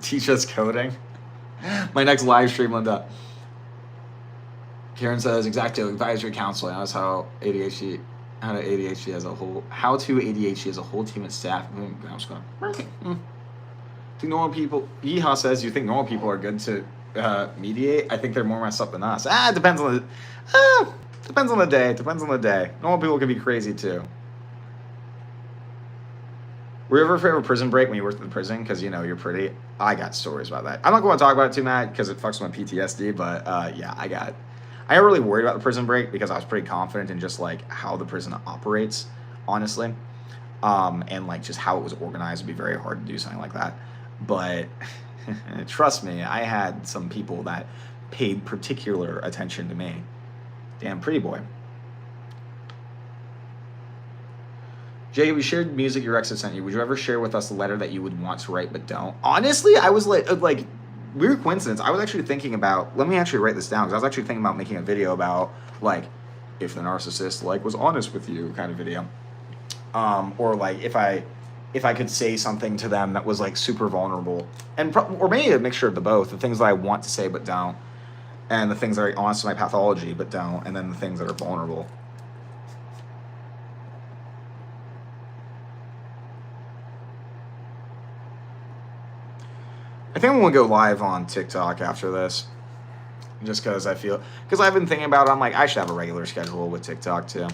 Teach us coding. My next live stream, Linda. Karen says, exacto, advisory counseling. That's how ADHD as a whole team of staff. I was going, okay. Think normal people. Yeehaw says, you think normal people are good to mediate? I think they're more messed up than us. It depends on the day. Depends on the day. Normal people can be crazy too. Were you ever afraid of a prison break when you worked in the prison? Because, you know, you're pretty. I got stories about that. I'm not going to talk about it too much because it fucks with my PTSD, but yeah, I got really worried about the prison break because I was pretty confident in just, like, how the prison operates, honestly. And, like, just how it was organized. It'd be very hard to do something like that. But trust me, I had some people that paid particular attention to me. Damn pretty boy. Jay, we shared music your ex had sent you. Would you ever share with us a letter that you would want to write but don't? Honestly, I was like weird coincidence. I was actually thinking about, let me actually write this down, because I was actually thinking about making a video about, like, if the narcissist, like, was honest with you kind of video. Or, like, if I could say something to them that was, like, super vulnerable. Or maybe a mixture of the both. The things that I want to say but don't. And the things that are honest to my pathology but don't. And then the things that are vulnerable. I think I'm going to go live on TikTok after this. Just because I've been thinking about it. I'm like, I should have a regular schedule with TikTok too.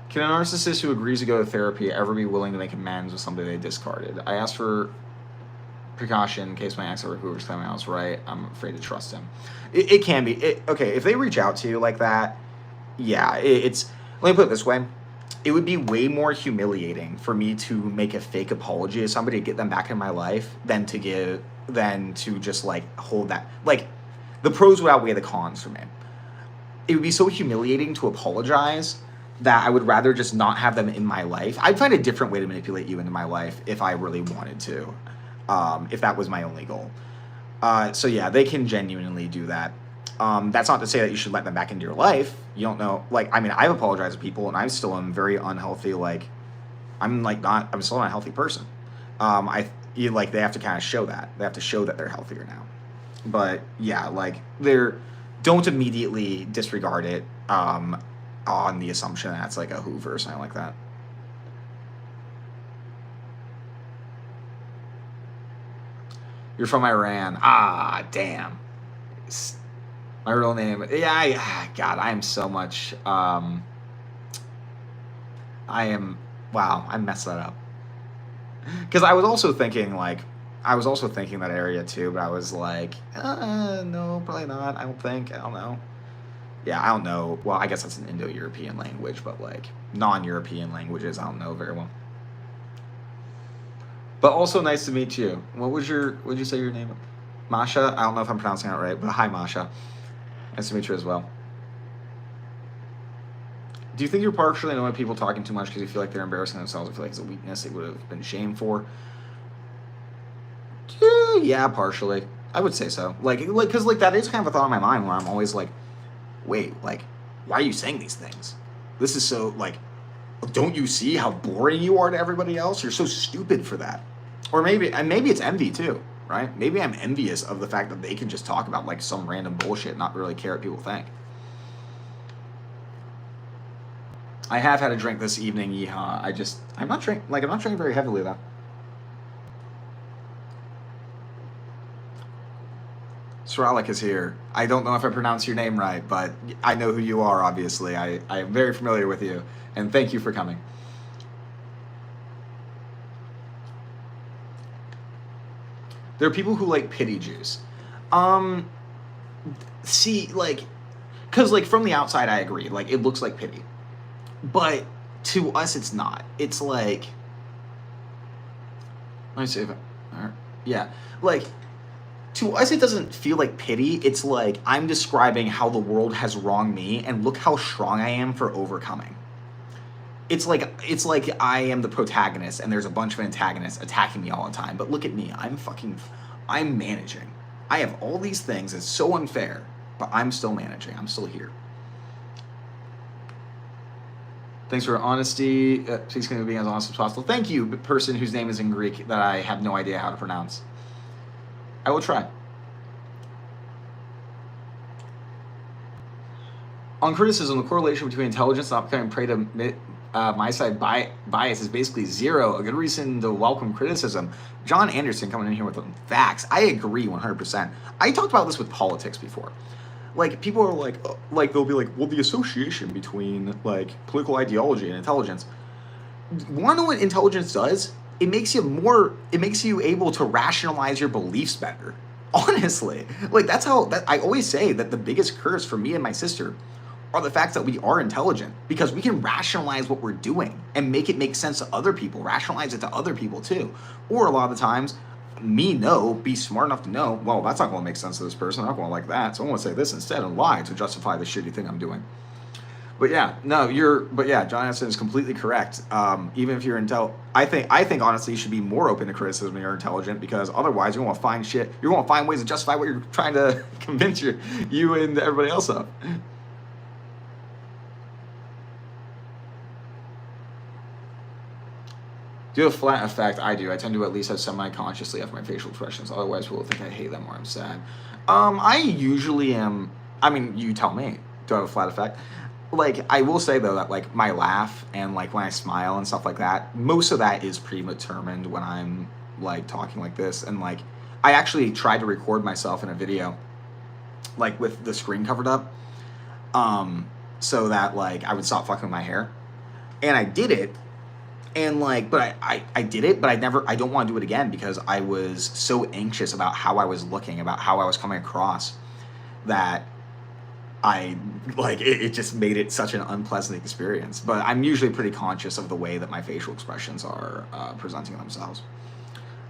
Can a narcissist who agrees to go to therapy ever be willing to make amends with somebody they discarded? I asked for precaution in case my ex ever Hoover's claiming I was right. I'm afraid to trust him. It can be. Okay, if they reach out to you like that, yeah, it's... Let me put it this way. It would be way more humiliating for me to make a fake apology to somebody to get them back in my life than to just, like, hold that. Like, the pros would outweigh the cons for me. It would be so humiliating to apologize that I would rather just not have them in my life. I'd find a different way to manipulate you into my life if I really wanted to. If that was my only goal. So yeah, they can genuinely do that. That's not to say that you should let them back into your life. You don't know, like, I mean, I've apologized to people and I'm still a very unhealthy, like, I'm still not a healthy person. They have to kind of show that. They have to show that they're healthier now. But yeah, like, don't immediately disregard it, on the assumption that it's like a Hoover or something like that. You're from Iran. Ah, damn. My real name. Yeah, God, I am so much. Wow, I messed that up. Because I was also thinking, like, that area too, but I was like, no, probably not. I don't think. I don't know. Yeah, I don't know. Well, I guess that's an Indo-European language, but like non-European languages, I don't know very well. But also nice to meet you. What did you say your name? Masha? I don't know if I'm pronouncing it right, but hi, Masha. Nice to meet you as well. Do you think you're partially annoyed at people talking too much because you feel like they're embarrassing themselves? I feel like it's a weakness they would have been shamed for. Yeah, partially. I would say so. Because that is kind of a thought in my mind where I'm always like, wait, like, why are you saying these things? This is so, like, don't you see how boring you are to everybody else? You're so stupid for that. Or maybe it's envy too, right? Maybe I'm envious of the fact that they can just talk about like some random bullshit, not really care what people think. I have had a drink this evening, yeehaw. I'm not drinking very heavily though. Sralik is here. I don't know if I pronounced your name right, but I know who you are, obviously. I am very familiar with you, and thank you for coming. There are people who like pity juice. See, like, because, like, from the outside, I agree. Like, it looks like pity. But to us, it's not. It's like, let me see if yeah. Like, to us, it doesn't feel like pity. It's like I'm describing how the world has wronged me, and look how strong I am for overcoming. It's like I am the protagonist, and there's a bunch of antagonists attacking me all the time. But look at me. I'm managing. I have all these things. It's so unfair, but I'm still managing. I'm still here. Thanks for your honesty. Please continue being as honest as possible. Thank you, person whose name is in Greek that I have no idea how to pronounce. I will try. On criticism, the correlation between intelligence and not becoming prey to my side bias is basically zero. A good reason to welcome criticism. John Anderson coming in here with facts. I agree 100%. I talked about this with politics before. Like, people are like they'll be like, well, the association between like political ideology and intelligence. Want to know what intelligence does? It makes you able to rationalize your beliefs better. Honestly, like that I always say that the biggest curse for me and my sister are the fact that we are intelligent, because we can rationalize what we're doing and make it make sense to other people, rationalize it to other people too. Or a lot of the times, be smart enough to know, well, that's not going to make sense to this person. I'm not going to like that. So I'm going to say this instead and lie to justify the shitty thing I'm doing. But yeah, John Anderson is completely correct. Even if you're I think honestly you should be more open to criticism when you're intelligent, because otherwise you're going to find shit. You're going to find ways to justify what you're trying to convince you and everybody else of. Do you have a flat effect? I do. I tend to at least have semi-consciously after my facial expressions. Otherwise, people will think I hate them or I'm sad. I usually am. I mean, you tell me. Do I have a flat effect? Like, I will say though that like my laugh and like when I smile and stuff like that, most of that is predetermined when I'm like talking like this. And like, I actually tried to record myself in a video, like with the screen covered up, so that like I would stop fucking with my hair, and I did it. And like, but I did it, but I don't want to do it again, because I was so anxious about how I was looking, about how I was coming across, that it just made it such an unpleasant experience. But I'm usually pretty conscious of the way that my facial expressions are presenting themselves.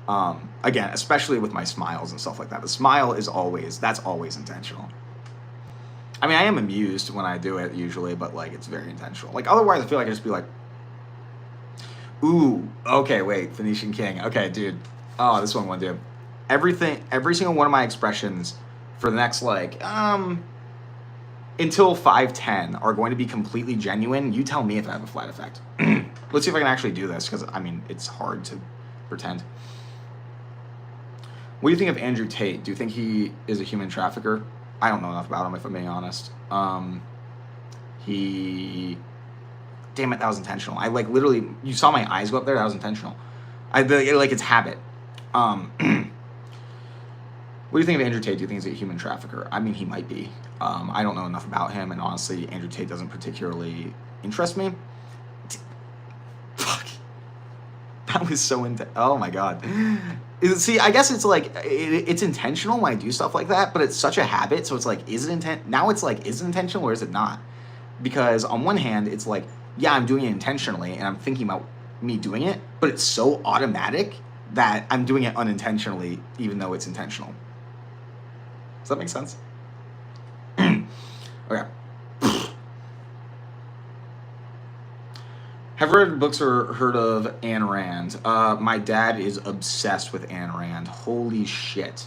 Again, especially with my smiles and stuff like that. The smile is always intentional. I mean, I am amused when I do it usually, but like it's very intentional. Like otherwise I feel like I just be like, ooh, okay, wait, Phoenician King. Okay, dude. Oh, this one do. Every single one of my expressions for the next like until 5:10 are going to be completely genuine. You tell me if I have a flat effect. Let's see if I can actually do this, because I mean it's hard to pretend. What do you think of Andrew Tate? Do you think he is a human trafficker? I don't know enough about him, if I'm being honest. Damn it, that was intentional. I like literally, you saw my eyes go up there. That was intentional. Like it's habit. What What do you think of Andrew Tate? Do you think he's a human trafficker? I mean, he might be. I don't know enough about him, and honestly, Andrew Tate doesn't particularly interest me. Fuck. That was so intense. Oh my god. See, I guess it's like, it's intentional when I do stuff like that, but it's such a habit, so it's like, is it now it's like, is it intentional or is it not? Because on one hand, it's like, yeah, I'm doing it intentionally, and I'm thinking about me doing it, but it's so automatic that I'm doing it unintentionally, even though it's intentional. Does that make sense? Okay. Have you read books or heard of Ayn Rand? My dad is obsessed with Ayn Rand. Holy shit.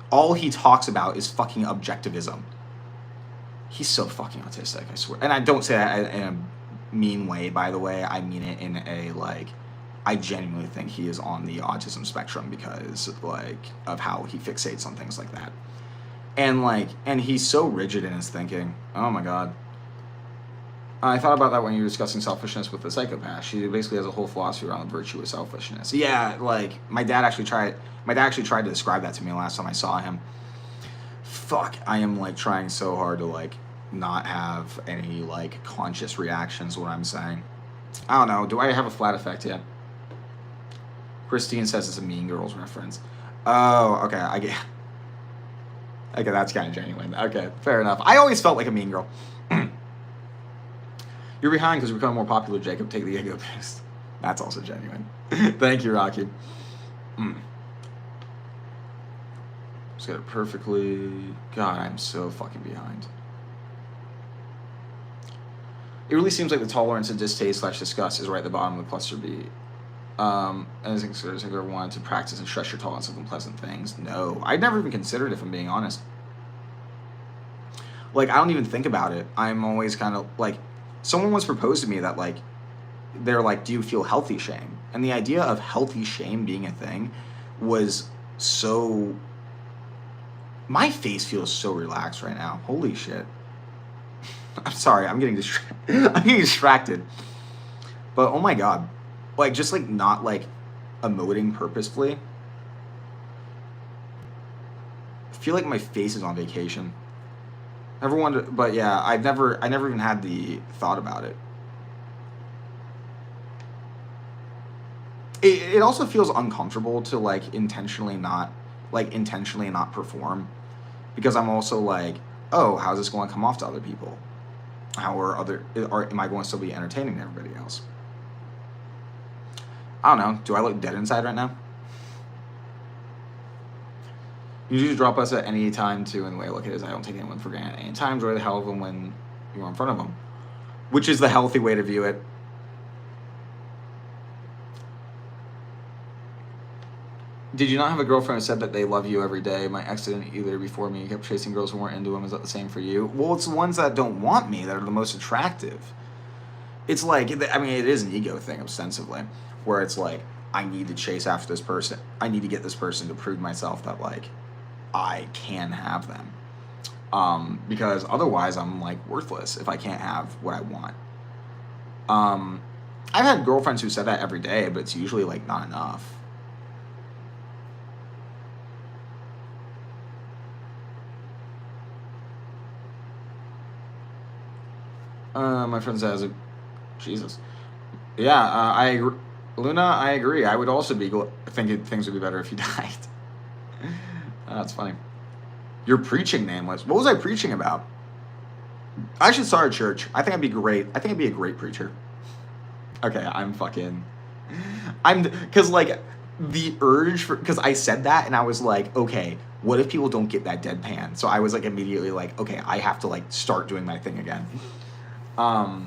All he talks about is fucking objectivism. He's so fucking autistic, I swear. And I don't say that in a mean way, by the way. I mean it in a, like, I genuinely think he is on the autism spectrum because, like, of how he fixates on things like that. And, like, and he's so rigid in his thinking. Oh my god. I thought about that when you were discussing selfishness with the psychopath. She basically has a whole philosophy around the virtue of selfishness. Yeah, like, my dad actually tried to describe that to me last time I saw him. Fuck, I am, like, trying so hard to, like, not have any, like, conscious reactions to what I'm saying. I don't know. Do I have a flat effect yet? Christine says it's a Mean Girls reference. Oh, okay, I get... Okay, that's kind of genuine. Okay, fair enough. I always felt like a mean girl. You're behind because you're becoming more popular, Jacob. Take the ego boost. That's also genuine. Thank you, Rocky. Just get it perfectly. God, I'm so fucking behind. It really seems like the tolerance of distaste / disgust is right at the bottom of the cluster B. And I think have you ever wanted to practice and stress your tolerance of unpleasant things? No. I'd never even considered it, if I'm being honest. Like, I don't even think about it. I'm always kind of, like, someone once proposed to me that, like, they're like, do you feel healthy shame? And the idea of healthy shame being a thing was so... My face feels so relaxed right now. Holy shit. I'm sorry, I'm getting distracted. But, oh my god. Like, just, like, not, like, emoting purposefully. I feel like my face is on vacation. Never wondered, but yeah, I never even had the thought about it. It also feels uncomfortable to, like, intentionally not perform. Because I'm also like, oh, how's this going to come off to other people? Am I going to still be entertaining to everybody else? I don't know. Do I look dead inside right now? You just drop us at any time, too, and the way I look at it is I don't take anyone for granted. Any time, enjoy the hell of them when you're in front of them. Which is the healthy way to view it. Did you not have a girlfriend who said that they love you every day? My ex didn't either before me. He kept chasing girls who weren't into him. Is that the same for you? Well, it's the ones that don't want me that are the most attractive. It's like, I mean, it is an ego thing, ostensibly, where it's like, I need to chase after this person. I need to get this person to prove myself that, like, I can have them. Because otherwise I'm, like, worthless if I can't have what I want. I've had girlfriends who said that every day, but it's usually, like, not enough. My friend says, Jesus. Yeah, I agree. Luna, I agree. I would also be thinking things would be better if you died. That's funny. You're preaching Nameless. What was I preaching about? I should start a church. I think I'd be great. I think I'd be a great preacher. Okay, because, like, the urge because I said that and I was like, okay, what if people don't get that deadpan? So I was, like, immediately like, okay, I have to, like, start doing my thing again. I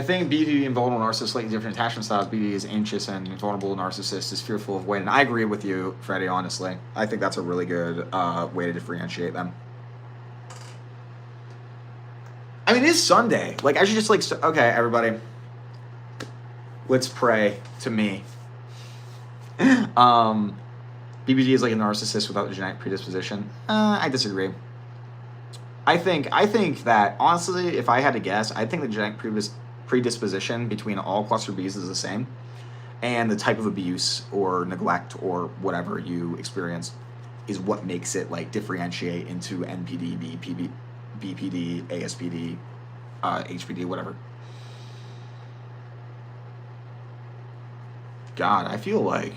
think BD and vulnerable narcissist slightly different attachment styles. BD is anxious and vulnerable narcissist is fearful of waiting. I agree with you, Freddie, honestly. I think that's a really good way to differentiate them. I mean, it is Sunday. Like, I should just, like, okay, everybody. Let's pray to me. BBD is like a narcissist without the genetic predisposition. I disagree. I think that, honestly, if I had to guess, I think the genetic predisposition between all cluster Bs is the same, and the type of abuse or neglect or whatever you experience is what makes it like differentiate into NPD, BPD, ASPD, HPD, whatever. God, I feel like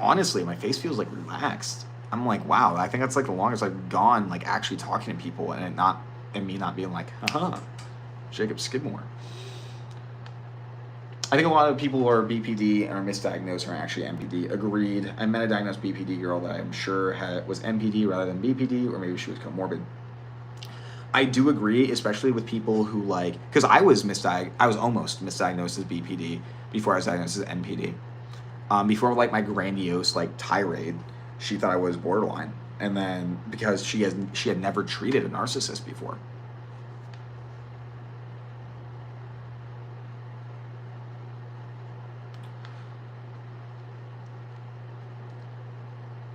honestly, my face feels like relaxed. I'm like, wow, I think that's like the longest I've gone like actually talking to people and me not being like, haha, Jacob Skidmore. I think a lot of people who are BPD and are misdiagnosed are actually MPD. Agreed. I met a diagnosed BPD girl that I'm sure was MPD rather than BPD, or maybe she was comorbid. I do agree, especially with people who like, because I was almost misdiagnosed as BPD before I was diagnosed as MPD. Before like my grandiose like tirade, she thought I was borderline, and then because she had never treated a narcissist before.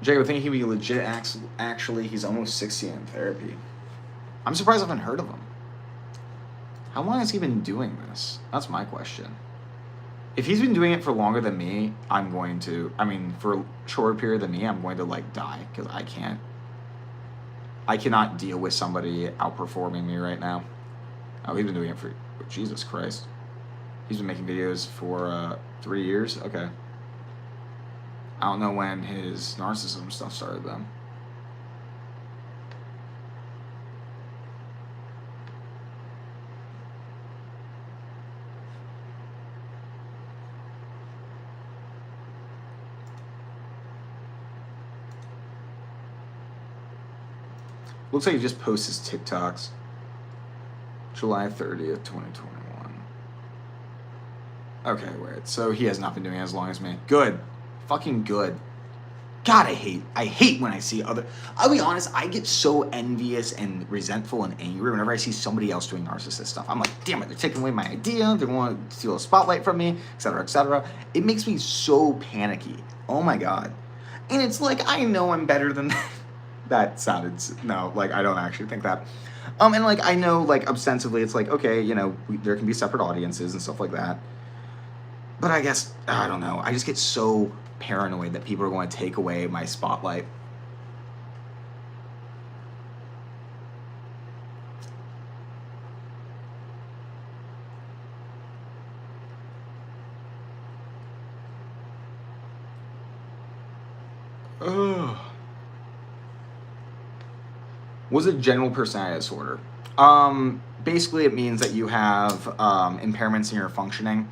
Jacob, I think he'd be legit. Actually, he's almost 60 in therapy. I'm surprised I haven't heard of him. How long has he been doing this? That's my question. If he's been doing it for longer than me, for a shorter period than me, I'm going to like die, because I cannot deal with somebody outperforming me right now. Oh, he's been doing it for, Jesus Christ. He's been making videos for 3 years? Okay. I don't know when his narcissism stuff started then. Looks like he just posts his TikToks. July 30th, 2021. Okay, wait. So he has not been doing it as long as me. Good. Fucking good. God, I hate when I see other... I'll be honest, I get so envious and resentful and angry whenever I see somebody else doing narcissist stuff. I'm like, damn it, they're taking away my idea, they want to steal a spotlight from me, etc., etc. It makes me so panicky. Oh my God. And it's like, I know I'm better than that. That sounded... No, like, I don't actually think that. And like, I know, like, ostensibly, it's like, okay, you know, there can be separate audiences and stuff like that. But I guess, I don't know, I just get so paranoid that people are going to take away my spotlight. Ugh. What's a general personality disorder? Basically, it means that you have impairments in your functioning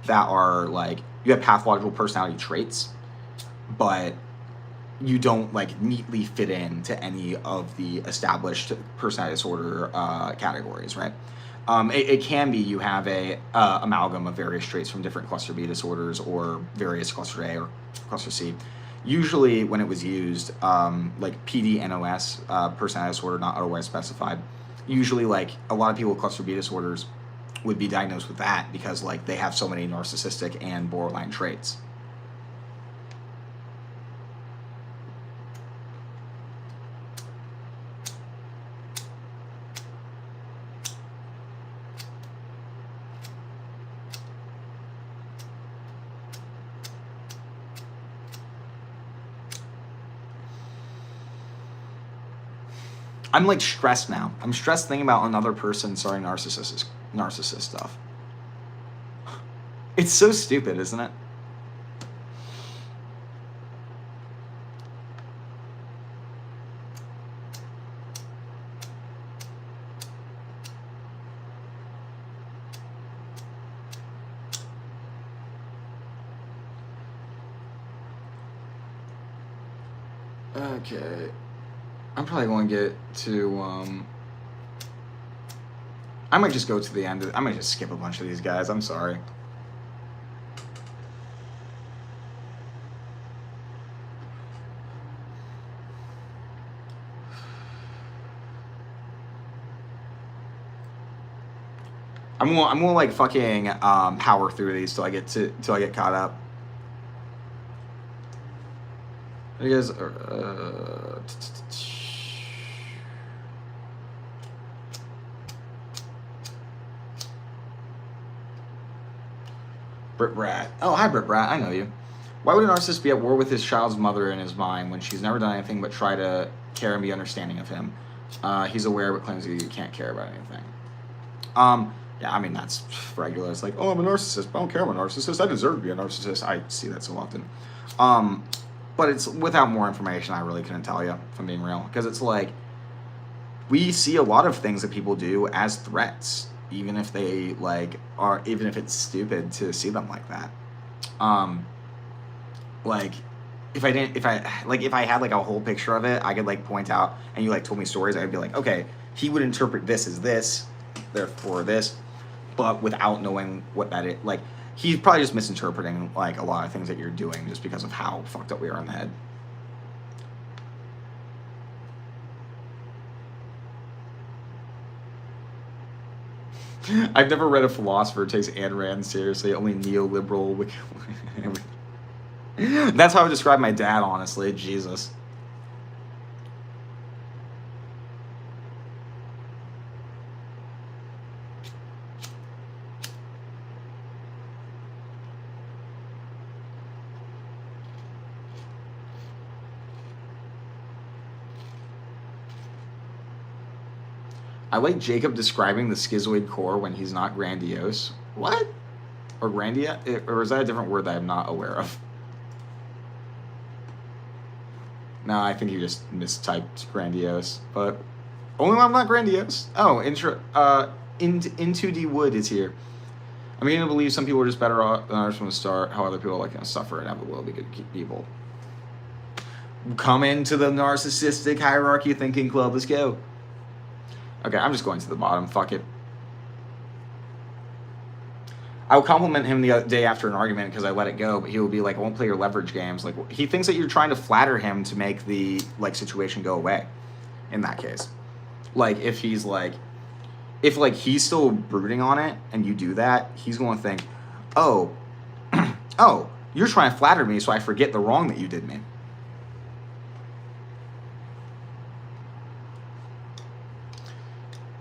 that are like, you have pathological personality traits, but you don't like neatly fit into any of the established personality disorder categories, right? It can be you have a amalgam of various traits from different cluster B disorders or various cluster A or cluster C. Usually when it was used, like PDNOS, personality disorder not otherwise specified, usually like a lot of people with cluster B disorders would be diagnosed with that because like they have so many narcissistic and borderline traits. I'm like stressed now. I'm stressed thinking about another person starting narcissist stuff. It's so stupid, isn't it? Okay. I'm probably going to get to, I might just go to the end. I might just skip a bunch of these guys. I'm sorry. I'm gonna like fucking power through these till I get caught up. You guys are, Brit Brat. Oh, hi, Brit Brat. I know you. Why would a narcissist be at war with his child's mother in his mind when she's never done anything but try to care and be understanding of him? He's aware but claims he can't care about anything. Yeah, I mean, that's regular. It's like, oh, I'm a narcissist. I don't care I'm a narcissist. I deserve to be a narcissist. I see that so often. But it's without more information, I really couldn't tell you, if I'm being real. Because it's like, we see a lot of things that people do as threats, even if they, like, are, even if it's stupid to see them like that. Like, if I had, like, a whole picture of it, I could, like, point out, and you, like, told me stories, I'd be like, okay, he would interpret this as this, therefore this, but without knowing what that is. Like, he's probably just misinterpreting, like, a lot of things that you're doing just because of how fucked up we are in the head. I've never read a philosopher who takes Ayn Rand seriously, only neoliberal. That's how I would describe my dad, honestly. Jesus. I like Jacob describing the schizoid core when he's not grandiose. What? Or grandia? Or is that a different word that I'm not aware of? No, I think you just mistyped grandiose. But only when I'm not grandiose. Oh, Into D Wood is here. I'm beginning to believe some people are just better off than others from the start, how other people like suffer and have the will to be good people. Come into the narcissistic hierarchy thinking club. Let's go. Okay, I'm just going to the bottom. Fuck it. I would compliment him the day after an argument because I let it go, but he would be like, I won't play your leverage games. Like, he thinks that you're trying to flatter him to make the, like, situation go away in that case. Like, if he's like, if, like, he's still brooding on it and you do that, he's going to think, oh, oh, you're trying to flatter me so I forget the wrong that you did me.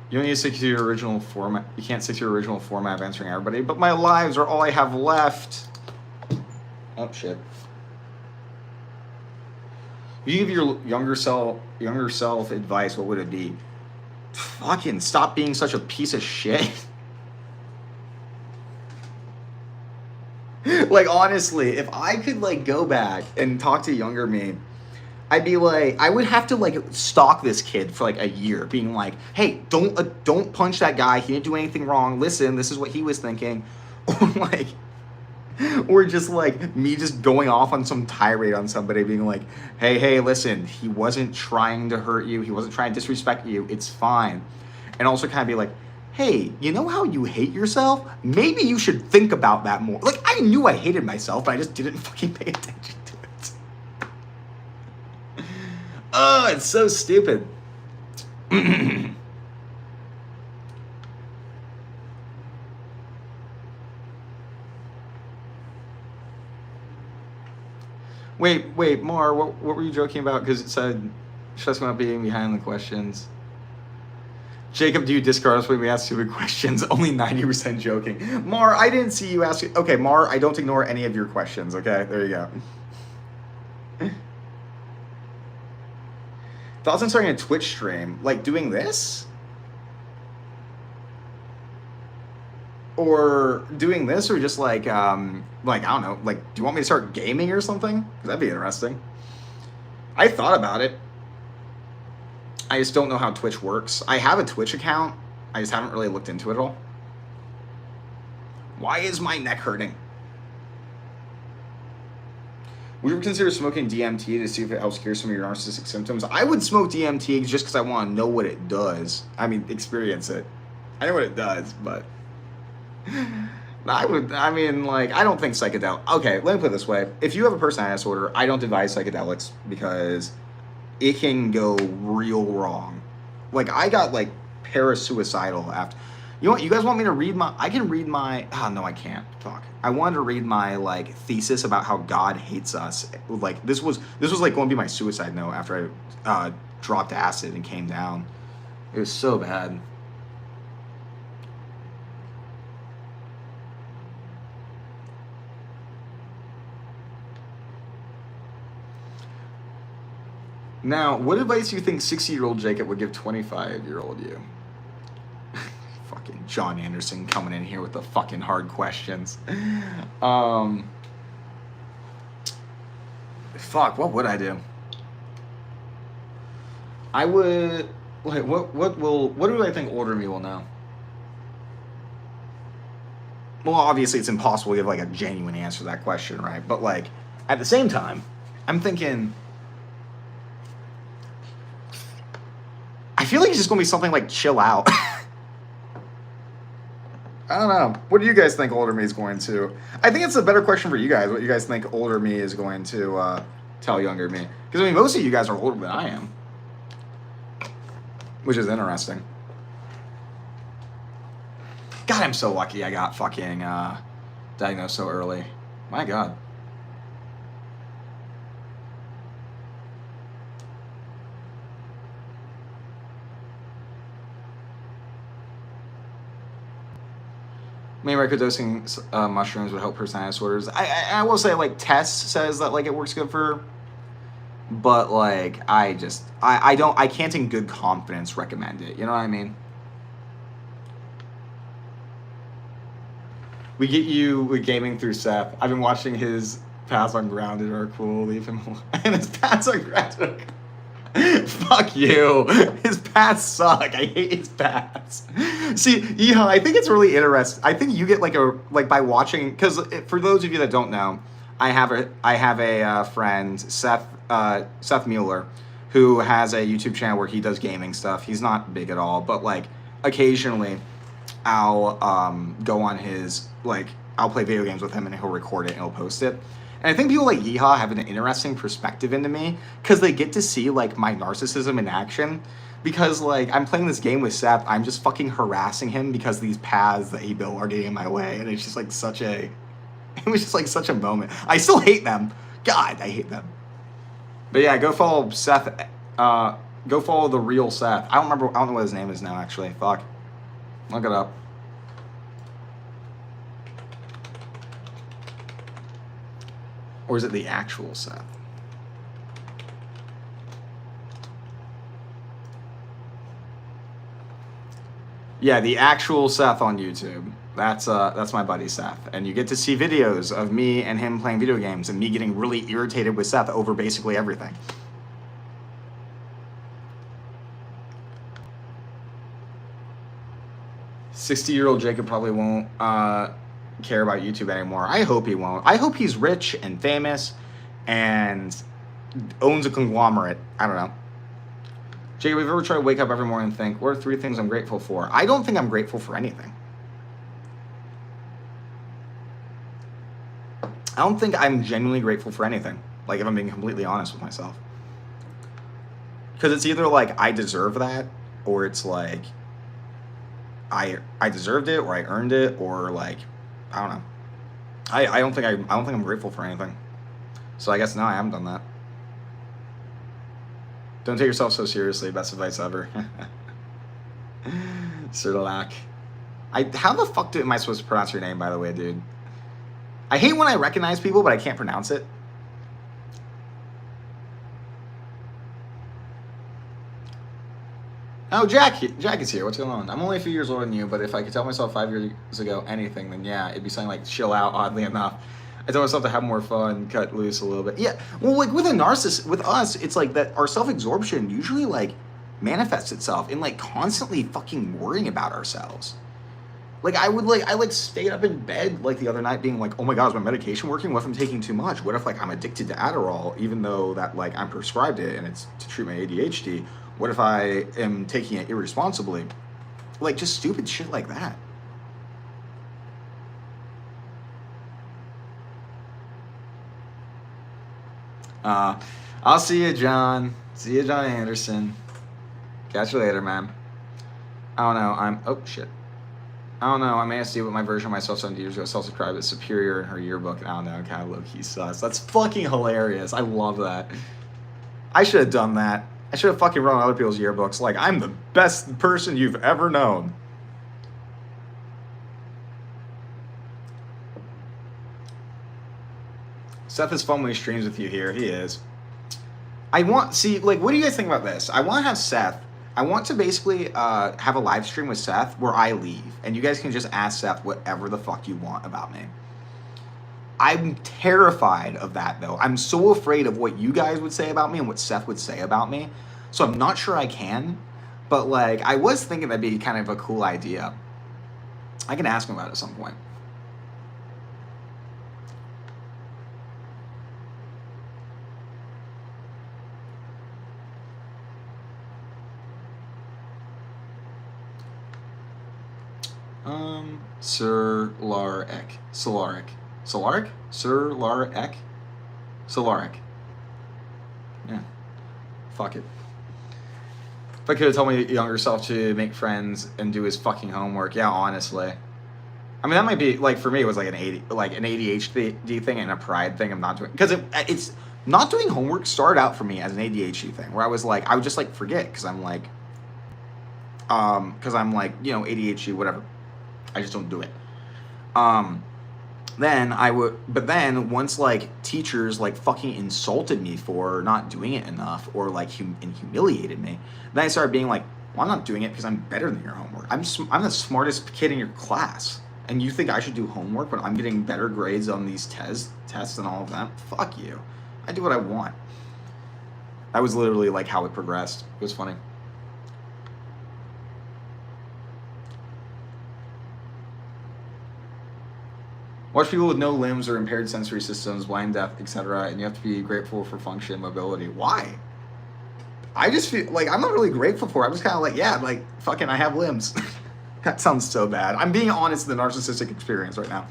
You don't need to stick to your original format. You can't stick to your original format of answering everybody. But my lives are all I have left. Oh, shit. If you give your younger self advice, what would it be? Fucking stop being such a piece of shit. Like, honestly, if I could, like, go back and talk to younger me, I'd be like, I would have to, like, stalk this kid for, like, a year, being like, hey, don't punch that guy. He didn't do anything wrong. Listen, this is what he was thinking. Or, like, or just, like, me just going off on some tirade on somebody, being like, hey, listen, he wasn't trying to hurt you. He wasn't trying to disrespect you. It's fine. And also kind of be like, hey, you know how you hate yourself? Maybe you should think about that more. Like, I knew I hated myself, but I just didn't fucking pay attention to it. Oh, it's so stupid. Wait, Mar, what were you joking about? Because it said, stress about being behind the questions. Jacob, do you discard us when we ask stupid questions? Only 90% joking. Mar, I didn't see you ask. Okay, Mar, I don't ignore any of your questions, okay? There you go. Thoughts on starting a Twitch stream? Like, doing this? Or doing this, or just like, I don't know, like, do you want me to start gaming or something? 'Cause that'd be interesting. I thought about it. I just don't know how Twitch works. I have a Twitch account. I just haven't really looked into it at all. Why is my neck hurting? Would you ever consider smoking DMT to see if it helps cure some of your narcissistic symptoms? I would smoke DMT just because I want to know what it does. I mean, experience it. I know what it does, but I don't think psychedelic. Okay, let me put it this way. If you have a personality disorder, I don't advise psychedelics because it can go real wrong. Like, I got, like, parasuicidal after. You know what? You guys want me to read my... I can read my... Oh, no, I can't. Fuck. I wanted to read my, like, thesis about how God hates us. Like, this was like, going to be my suicide note after I dropped acid and came down. It was so bad. Now, what advice do you think 60-year-old Jacob would give 25-year-old you? Fucking John Anderson coming in here with the fucking hard questions. Fuck, what would I do? I would, like, what do I think older me will know? Well, obviously it's impossible to give like a genuine answer to that question, right? But like, at the same time, I'm thinking, I feel like it's just gonna be something like chill out. I don't know. What do you guys think older me is going to? I think it's a better question for you guys. What you guys think older me is going to tell younger me? Because I mean, most of you guys are older than I am, which is interesting. God, I'm so lucky I got fucking diagnosed so early. My God. Main microdosing mushrooms would help personality disorders. I will say, like, Tess says that, like, it works good for her. But, like, I can't in good confidence recommend it. You know what I mean? We get you with gaming through Seth. I've been watching his paths on Grounded are cool. Leave him alone. And his paths on Grounded. Fuck you. His paths suck. I hate his paths. See, yeah, I think it's really interesting. I think you get like by watching, because for those of you that don't know, I have a friend, Seth Mueller, who has a YouTube channel where he does gaming stuff. He's not big at all, but like occasionally I'll go on his, like, I'll play video games with him and he'll record it and he'll post it. And I think people like Yeehaw have an interesting perspective into me because they get to see, like, my narcissism in action. Because, like, I'm playing this game with Seth, I'm just fucking harassing him because these paths that he built are getting in my way. And it's just, like, it was just, like, such a moment. I still hate them. God, I hate them. But, yeah, go follow Seth. Go follow the real Seth. I don't know what his name is now, actually. Fuck. Look it up. Or is it the actual Seth? Yeah, the actual Seth on YouTube. That's my buddy Seth. And you get to see videos of me and him playing video games and me getting really irritated with Seth over basically everything. "60-year-old Jacob probably won't care about YouTube anymore." I hope he won't. I hope he's rich and famous and owns a conglomerate. I don't know. Jacob, have you ever tried to wake up every morning and think, what are 3 things I'm grateful for? I don't think I'm grateful for anything. I don't think I'm genuinely grateful for anything. Like, if I'm being completely honest with myself. Because it's either like I deserve that, or it's like I deserved it, or I earned it, or like, I don't know. I don't think I'm grateful for anything. So I guess no, I haven't done that. Don't take yourself so seriously. Best advice ever. Sirlac. How the fuck am I supposed to pronounce your name, by the way, dude? I hate when I recognize people, but I can't pronounce it. Oh, Jack is here. What's going on? I'm only a few years older than you, but if I could tell myself 5 years ago anything, then yeah, it'd be something like chill out, oddly enough. I tell myself to have more fun, cut loose a little bit. Yeah, well, like with a narcissist, with us, it's like that our self-absorption usually like manifests itself in like constantly fucking worrying about ourselves. Like I stayed up in bed like the other night being like, oh my God, is my medication working? What if I'm taking too much? What if like I'm addicted to Adderall, even though that like I'm prescribed it and it's to treat my ADHD? What if I am taking it irresponsibly? Like just stupid shit like that. I'll see you, John. See you, John Anderson. Catch you later, man. I don't know. Oh, shit. I don't know. I may have seen what my version of myself 70 years ago self-described as superior in her yearbook. I don't know. Kind of low-key sus. That's fucking hilarious. I love that. I should have done that. I should have fucking wrote other people's yearbooks. Like, I'm the best person you've ever known. Seth is fun when he streams with you here. He is. see, like, what do you guys think about this? I want to have Seth. I want to basically have a live stream with Seth where I leave, and you guys can just ask Seth whatever the fuck you want about me. I'm terrified of that, though. I'm so afraid of what you guys would say about me and what Seth would say about me. So I'm not sure I can, but, like, I was thinking that'd be kind of a cool idea. I can ask him about it at some point. Sir Larek. Solaric. Solaric? Sir Larek? Solaric. Yeah. Fuck it. If I could have told my younger self to make friends and do his fucking homework, yeah, honestly. I mean, that might be, like, for me, it was like an ADHD thing and a pride thing of not doing, because it's not doing homework started out for me as an ADHD thing, where I was like, I would just, like, forget, because I'm like, you know, ADHD, whatever. I just don't do it. But then once, like, teachers, like, fucking insulted me for not doing it enough, or, like, humiliated me, then I started being like, well, I'm not doing it because I'm better than your homework. I'm the smartest kid in your class, and you think I should do homework when I'm getting better grades on these tests and all of that? Fuck you. I do what I want. That was literally, like, how it progressed. It was funny. Watch people with no limbs or impaired sensory systems, blind, deaf, etc., and you have to be grateful for function and mobility. Why? I just feel like I'm not really grateful for it. I'm just kind of like, yeah, like, fucking, I have limbs. That sounds so bad. I'm being honest in the narcissistic experience right now.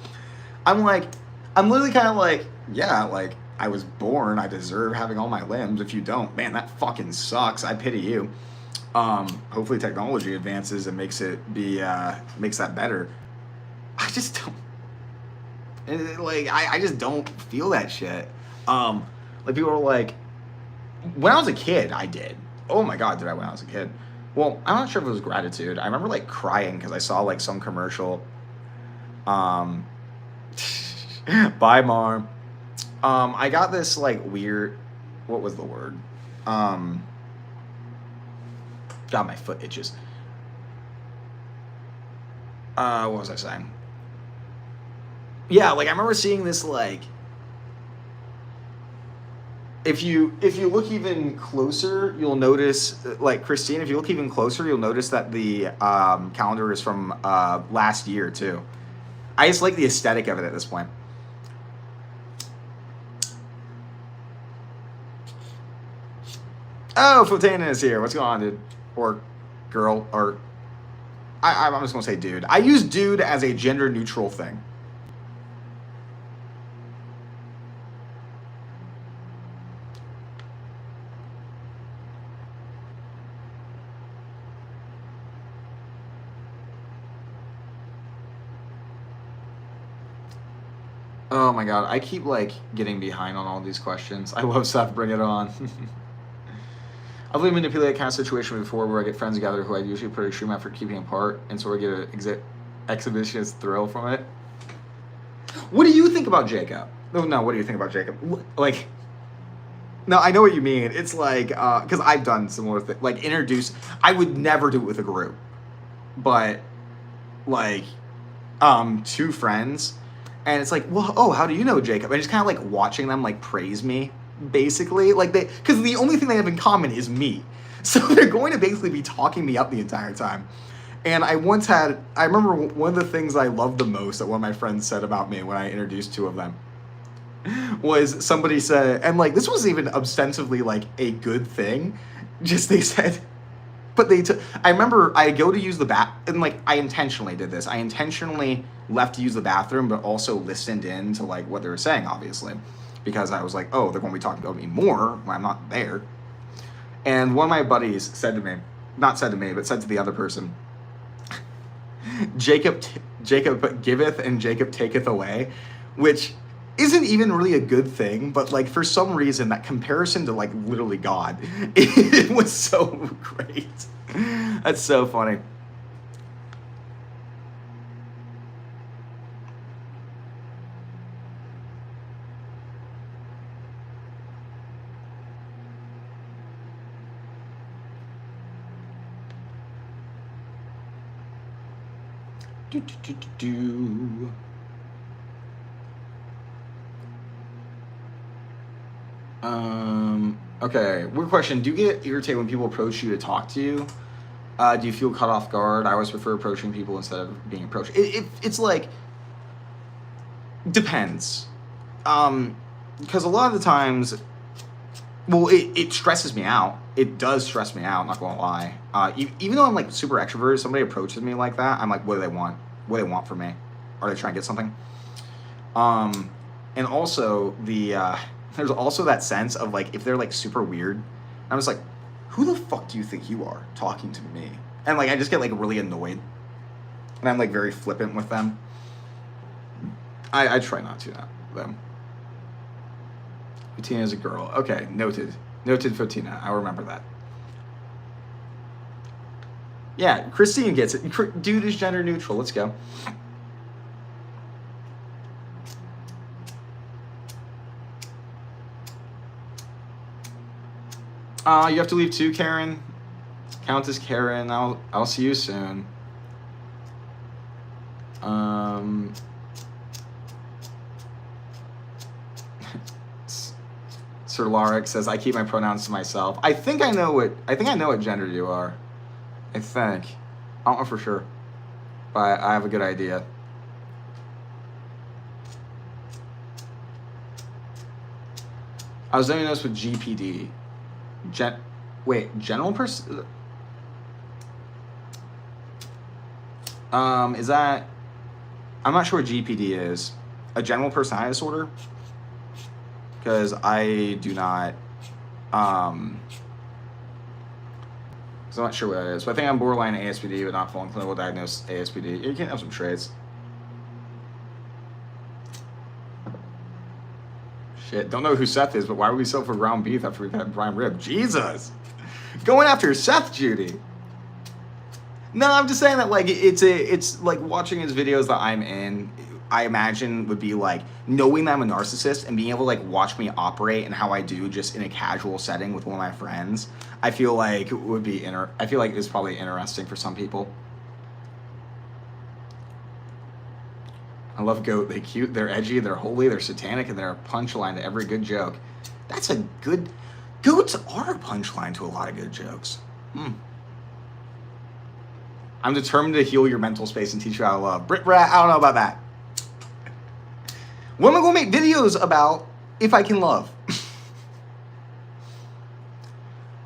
I'm literally kind of like, yeah, like, I was born, I deserve having all my limbs. If you don't, man, that fucking sucks. I pity you. Hopefully technology advances and makes that better. I just don't. And, like, I just don't feel that shit. Like, people are like, when I was a kid, I did. Oh my God, did I when I was a kid? Well, I'm not sure if it was gratitude. I remember, like, crying because I saw, like, some commercial. Bye, Marm. I got this, like, weird, what was the word? God, my foot itches. What was I saying? Yeah, like, I remember seeing this, like, if you look even closer, you'll notice, like, Christine, if you look even closer, you'll notice that the calendar is from last year, too. I just like the aesthetic of it at this point. Oh, Fotana is here. What's going on, dude? Or girl, or... I'm just going to say dude. I use dude as a gender-neutral thing. Oh my God, I keep, like, getting behind on all these questions. I love Seth, bring it on. I've really manipulated that kind of situation before where I get friends together who I usually put extreme effort keeping apart and sort of get an exhibitionist thrill from it. What do you think about Jacob? No, what do you think about Jacob? Like, no, I know what you mean. It's like, because I've done similar things. Like, I would never do it with a group. But, like, two friends... And it's like, well, oh, how do you know Jacob? And just kind of like watching them like praise me, basically. Like because the only thing they have in common is me. So they're going to basically be talking me up the entire time. And I remember one of the things I loved the most that one of my friends said about me when I introduced two of them was somebody said, and like this wasn't even ostensibly like a good thing, just they said, but I remember I go to use the and like I intentionally did this. I intentionally left to use the bathroom, but also listened in to like what they were saying, obviously, because I was like, oh, they're going to be talking about me more when I'm not there. And one of my buddies said to me, not said to me, but said to the other person, Jacob giveth and Jacob taketh away, which isn't even really a good thing, but like for some reason that comparison to like literally God, it was so great. That's so funny. Do, do, do, do, do. Okay, weird question. Do you get irritated when people approach you to talk to you? Do you feel caught off guard? I always prefer approaching people instead of being approached. It's like, depends. Because a lot of the times, well, it stresses me out. It does stress me out, not gonna lie. Even though I'm like super extroverted, somebody approaches me like that, I'm like, what do they want? What do they want from me? Are they trying to get something? And also there's also that sense of like, if they're like super weird, I'm just like, who the fuck do you think you are talking to me? And like, I just get like really annoyed, and I'm like very flippant with them. I try not to now, though. Fatina is a girl. Okay, noted. Noted, Fatina. I'll remember that. Yeah, Christine gets it. Dude is gender neutral. Let's go. You have to leave too, Karen. Countess Karen. I'll see you soon. Sir Larrick says, I keep my pronouns to myself. I think I know what gender you are. I think. I don't know for sure, but I have a good idea. I was doing this with GPD. General person? Is that... I'm not sure what GPD is. A general personality disorder? Because I do not, so I'm not sure what it is. But I think I'm borderline ASPD, but not full clinical diagnosed ASPD. You can have some traits. Shit, don't know who Seth is, but why would we sell for ground beef after we've had prime rib? Jesus! Going after Seth, Judy! No, I'm just saying that, like, it's like watching his videos that I'm in, I imagine would be like knowing that I'm a narcissist and being able to like watch me operate and how I do just in a casual setting with one of my friends. I feel like it would be I feel like it's probably interesting for some people. I love GOAT. They're cute, they're edgy, they're holy, they're satanic, and they're a punchline to every good joke. That's a good... GOATs are a punchline to a lot of good jokes. I'm determined to heal your mental space and teach you how to love. Brit Brat, I don't know about that. What am I going to make videos about if I can love?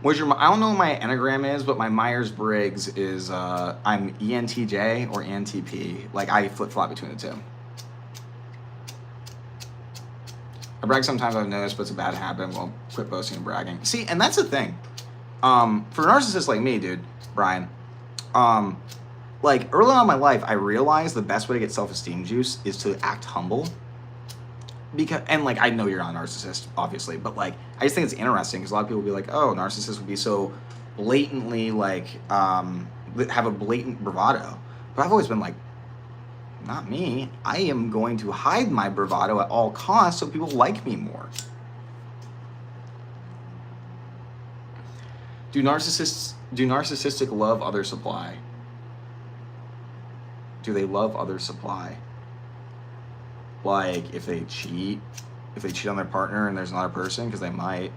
What's your... I don't know what my Enneagram is, but my Myers-Briggs is... I'm ENTJ or ENTP. Like, I flip-flop between the two. I brag sometimes, I've noticed, but it's a bad habit. Well, quit boasting and bragging. See, and that's the thing. For narcissists like me, dude, Brian, like, early on in my life, I realized the best way to get self-esteem juice is to act humble. Because, and like, I know you're not a narcissist, obviously, but like, I just think it's interesting because a lot of people will be like, oh, narcissists would be so blatantly like, have a blatant bravado. But I've always been like, not me. I am going to hide my bravado at all costs so people like me more. Do narcissistic love other supply? Do they love other supply? Like, if they cheat on their partner and there's another person, because they might.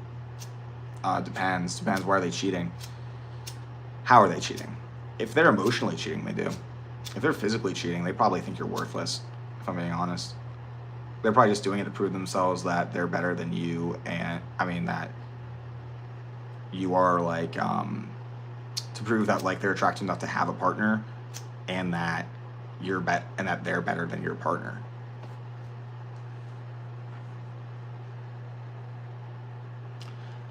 Depends. Why are they cheating? How are they cheating? If they're emotionally cheating, they do. If they're physically cheating, they probably think you're worthless, if I'm being honest. They're probably just doing it to prove themselves that they're better than you, and, I mean, that you are, like, to prove that, like, they're attractive enough to have a partner, and that and that they're better than your partner.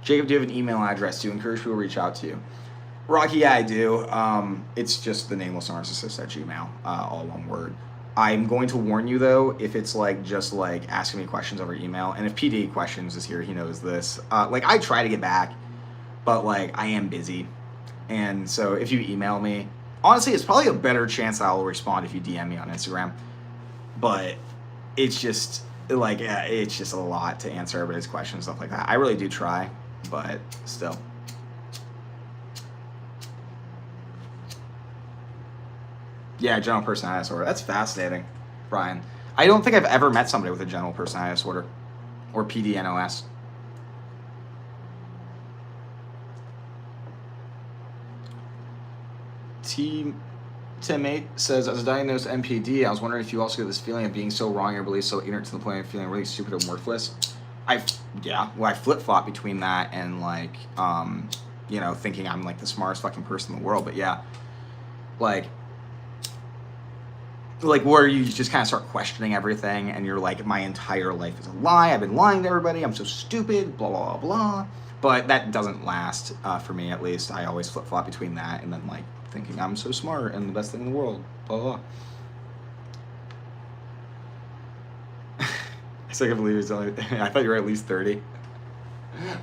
Jacob, do you have an email address to encourage people to reach out to you? Rocky, yeah, I do. It's just the Nameless Narcissist at Gmail, all one word. I'm going to warn you, though, if it's like just like asking me questions over email, and if PD Questions is here, he knows this. Like, I try to get back, but like, I am busy. And so if you email me, honestly, it's probably a better chance that I'll respond if you DM me on Instagram. But it's just like, it's just a lot to answer everybody's questions, stuff like that. I really do try, but still. Yeah, general personality disorder. That's fascinating, Brian. I don't think I've ever met somebody with a general personality disorder or PDNOS. Teammate says, as a diagnosed NPD, I was wondering if you also get this feeling of being so wrong in your beliefs, so ignorant to the point of feeling really stupid and worthless. I flip-flop between that and like, you know, thinking I'm like the smartest fucking person in the world. But yeah, like where you just kind of start questioning everything and you're like, my entire life is a lie. I've been lying to everybody. I'm so stupid, blah, blah, blah. But that doesn't last for me, at least. I always flip-flop between that and then like thinking I'm so smart and the best thing in the world, blah, blah, blah. I still can't believe it's only, I thought you were at least 30.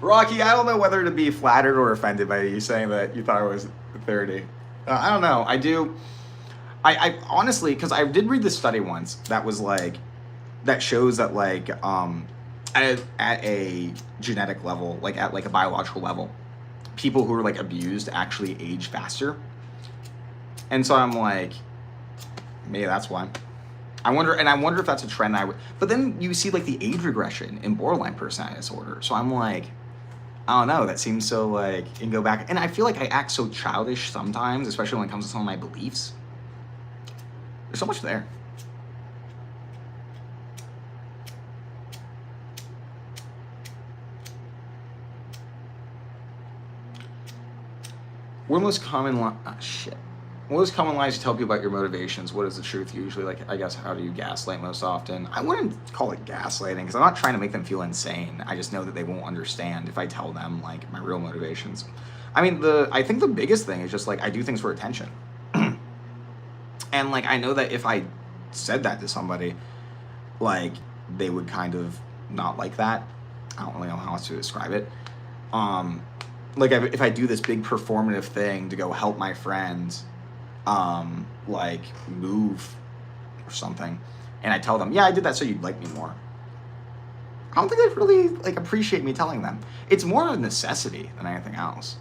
Rocky, I don't know whether to be flattered or offended by you saying that you thought I was 30. I don't know. I honestly, because I did read this study once that was like, that shows that like, at a genetic level, like at like a biological level, people who are like abused actually age faster. And so I'm like, maybe that's why. I wonder if that's a trend but then you see like the age regression in borderline personality disorder. So I'm like, I don't know, that seems so like, you can go back. And I feel like I act so childish sometimes, especially when it comes to some of my beliefs. There's so much there. One most common What is common lies you tell people about your motivations? What is the truth usually? Like, I guess, how do you gaslight most often? I wouldn't call it gaslighting because I'm not trying to make them feel insane. I just know that they won't understand if I tell them like my real motivations. I mean, I think the biggest thing is just like I do things for attention. And like I know that if I said that to somebody, like they would kind of not like that. I don't really know how else to describe it. Like if I do this big performative thing to go help my friends, like move or something, and I tell them, yeah, I did that so you'd like me more. I don't think they'd really like appreciate me telling them. It's more of a necessity than anything else.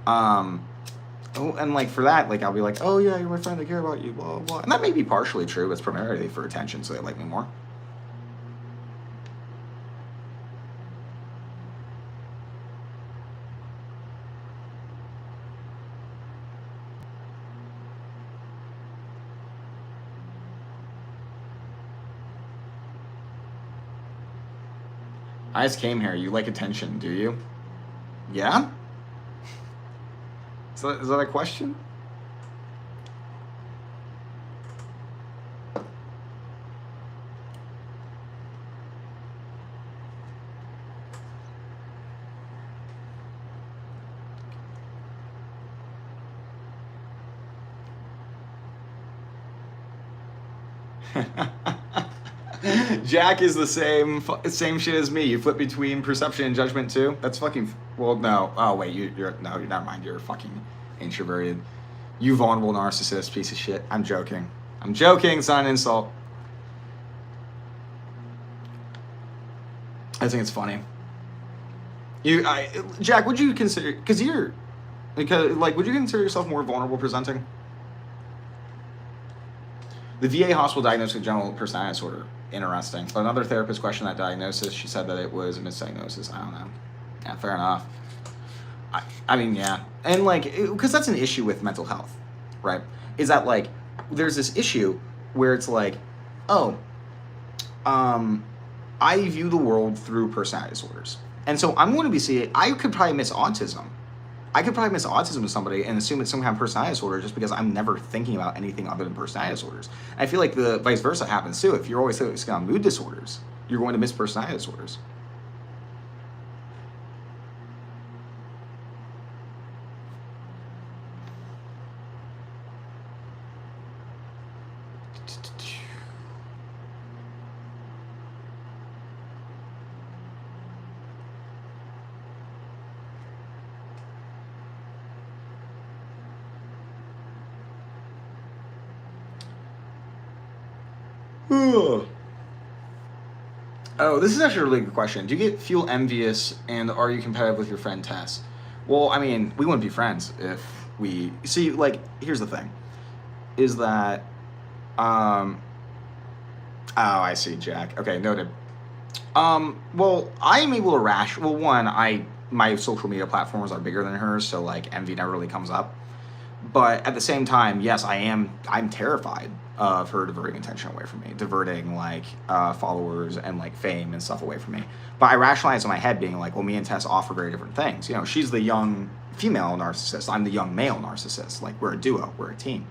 And like for that, like I'll be like, oh yeah, you're my friend, I care about you, blah, blah. And that may be partially true, but it's primarily for attention, so they like me more. I just came here. You like attention, do you? Yeah? Is that a question? Jack is the same shit as me. You flip between perception and judgment too. That's fucking. Well, no. Oh wait, you're never mind. You're fucking introverted. You vulnerable narcissist piece of shit. I'm joking. It's not an insult. I think it's funny. Jack, would you consider? Would you consider yourself more vulnerable presenting? The VA hospital diagnosed with general personality disorder. Interesting. But another therapist questioned that diagnosis. She said that it was a misdiagnosis. I don't know. Yeah, fair enough. I mean, yeah. And like, because that's an issue with mental health, right? Is that like, there's this issue where it's like, oh, I view the world through personality disorders. And so I'm going to be seeing, I could probably miss autism. With somebody and assume it's some kind of personality disorder just because I'm never thinking about anything other than personality disorders. And I feel like the vice versa happens too. If you're always focusing on mood disorders, you're going to miss personality disorders. Oh, this is actually a really good question. Do you feel envious, and are you competitive with your friend Tess? Well, I mean, we wouldn't be friends if we... See, like, here's the thing. is that, oh, I see, Jack. Okay, noted. Well, I am able to well, one, my social media platforms are bigger than hers, so like envy never really comes up. But at the same time, yes, I'm terrified of her diverting attention away from me, diverting like followers and like fame and stuff away from me. But I rationalize in my head being like, well, me and Tess offer very different things. You know, she's the young female narcissist. I'm the young male narcissist. Like, we're a duo, we're a team.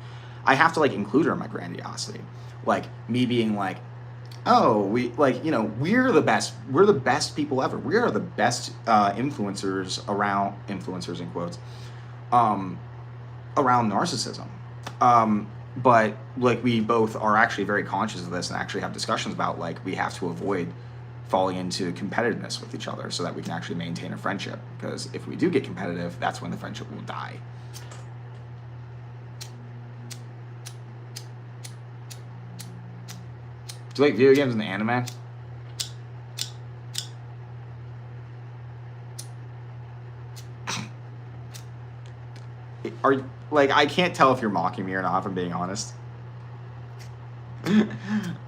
I have to like include her in my grandiosity. Like me being like, oh, we like, you know, we're the best people ever. We are the best influencers in quotes, around narcissism. But like we both are actually very conscious of this and actually have discussions about like we have to avoid falling into competitiveness with each other so that we can actually maintain a friendship. Because if we do get competitive, that's when the friendship will die. Do you like video games and anime? Are like, I can't tell if you're mocking me or not, if I'm being honest.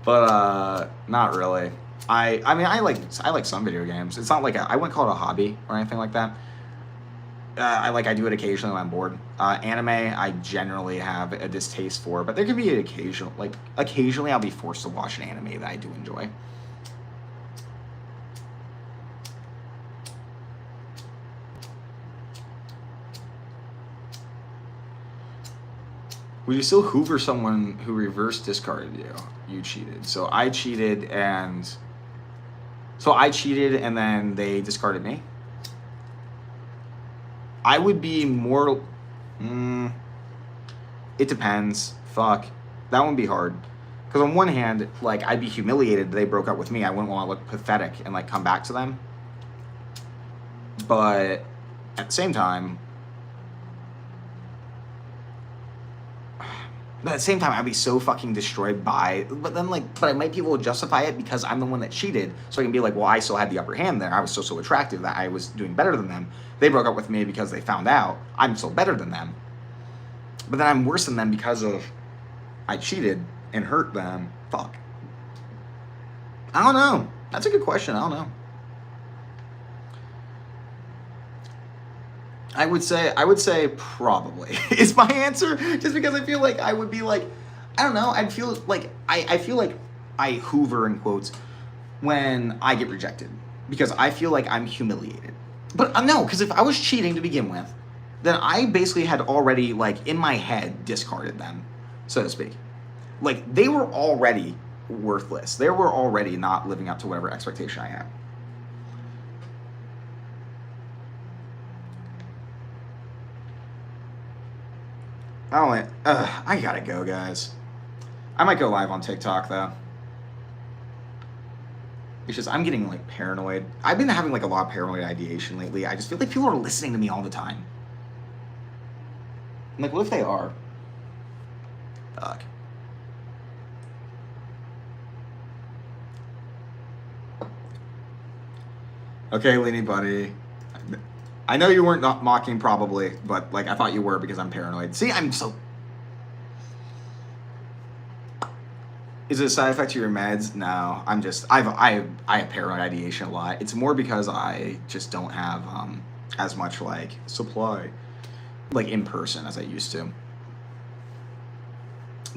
But not really. I mean I like some video games. It's not like I wouldn't call it a hobby or anything like that. I do it occasionally when I'm bored. Anime I generally have a distaste for, but there could be an occasionally I'll be forced to watch an anime that I do enjoy. Would you still hoover someone who reverse discarded you? You cheated. So I cheated and then they discarded me. I would be more. It depends. Fuck. That would be hard. Because on one hand, like, I'd be humiliated that they broke up with me. I wouldn't want to look pathetic and like come back to them. But at the same time, I'd be so fucking destroyed by. But I might be able to justify it because I'm the one that cheated. So I can be like, well, I still had the upper hand there. I was so attractive that I was doing better than them. They broke up with me because they found out I'm still better than them. But then I'm worse than them because of I cheated and hurt them. Fuck. I don't know. That's a good question. I don't know. I would say probably is my answer, just because I feel like I would be like, I don't know, I feel like I hoover in quotes when I get rejected because I feel like I'm humiliated. But no, because if I was cheating to begin with, then I basically had already like in my head discarded them, so to speak. Like they were already worthless. They were already not living up to whatever expectation I had. I gotta go, guys. I might go live on TikTok, though. It's just, I'm getting, like, paranoid. I've been having, like, a lot of paranoid ideation lately. I just feel like people are listening to me all the time. I'm like, what if they are? Fuck. Okay, Leany Buddy. I know you weren't not mocking probably, but like I thought you were because I'm paranoid. See, I'm so. Is it a side effect to your meds? No, I'm just I have paranoid ideation a lot. It's more because I just don't have as much like supply, like in person as I used to.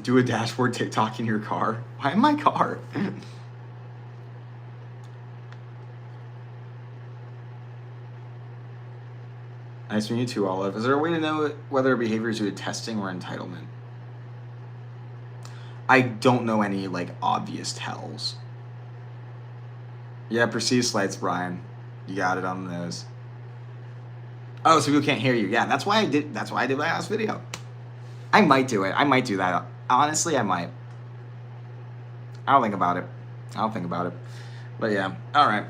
Do a dashboard TikTok in your car. Why in my car? Nice meeting you too, Olive. Is there a way to know whether behavior is due to testing or entitlement? I don't know any, like, obvious tells. Yeah, perceived slights, Brian. You got it on the nose. Oh, so people can't hear you. Yeah, that's why I did my last video. I might do it. I might do that. Honestly, I might. I'll think about it. But yeah, alright.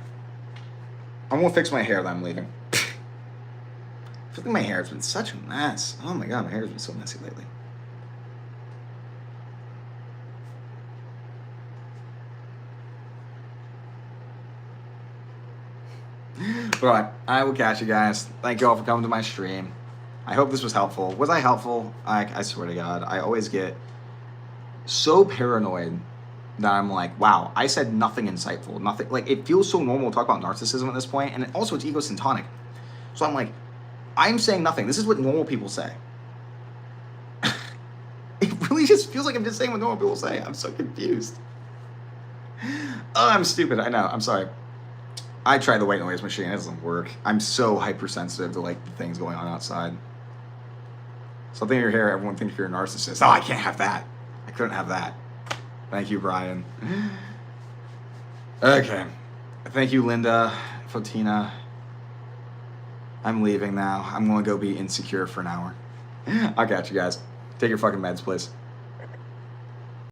I'm gonna fix my hair that I'm leaving. I feel like my hair has been such a mess. Oh my god, my hair has been so messy lately. But I will catch you guys. Thank you all for coming to my stream. I hope this was helpful. Was I helpful? I swear to God, I always get so paranoid that I'm like, wow, I said nothing insightful, nothing. Like, it feels so normal to talk about narcissism at this point, and also it's egocentric. So I'm like, I'm saying nothing. This is what normal people say. It really just feels like I'm just saying what normal people say. I'm so confused. Oh, I'm stupid. I know. I'm sorry. I tried the white noise machine. It doesn't work. I'm so hypersensitive to like the things going on outside. Something in your hair, everyone thinks you're a narcissist. Oh, I can't have that. I couldn't have that. Thank you, Brian. Okay. Thank you, Linda, Fotina. I'm leaving now. I'm going to go be insecure for an hour. I got you guys. Take your fucking meds, please.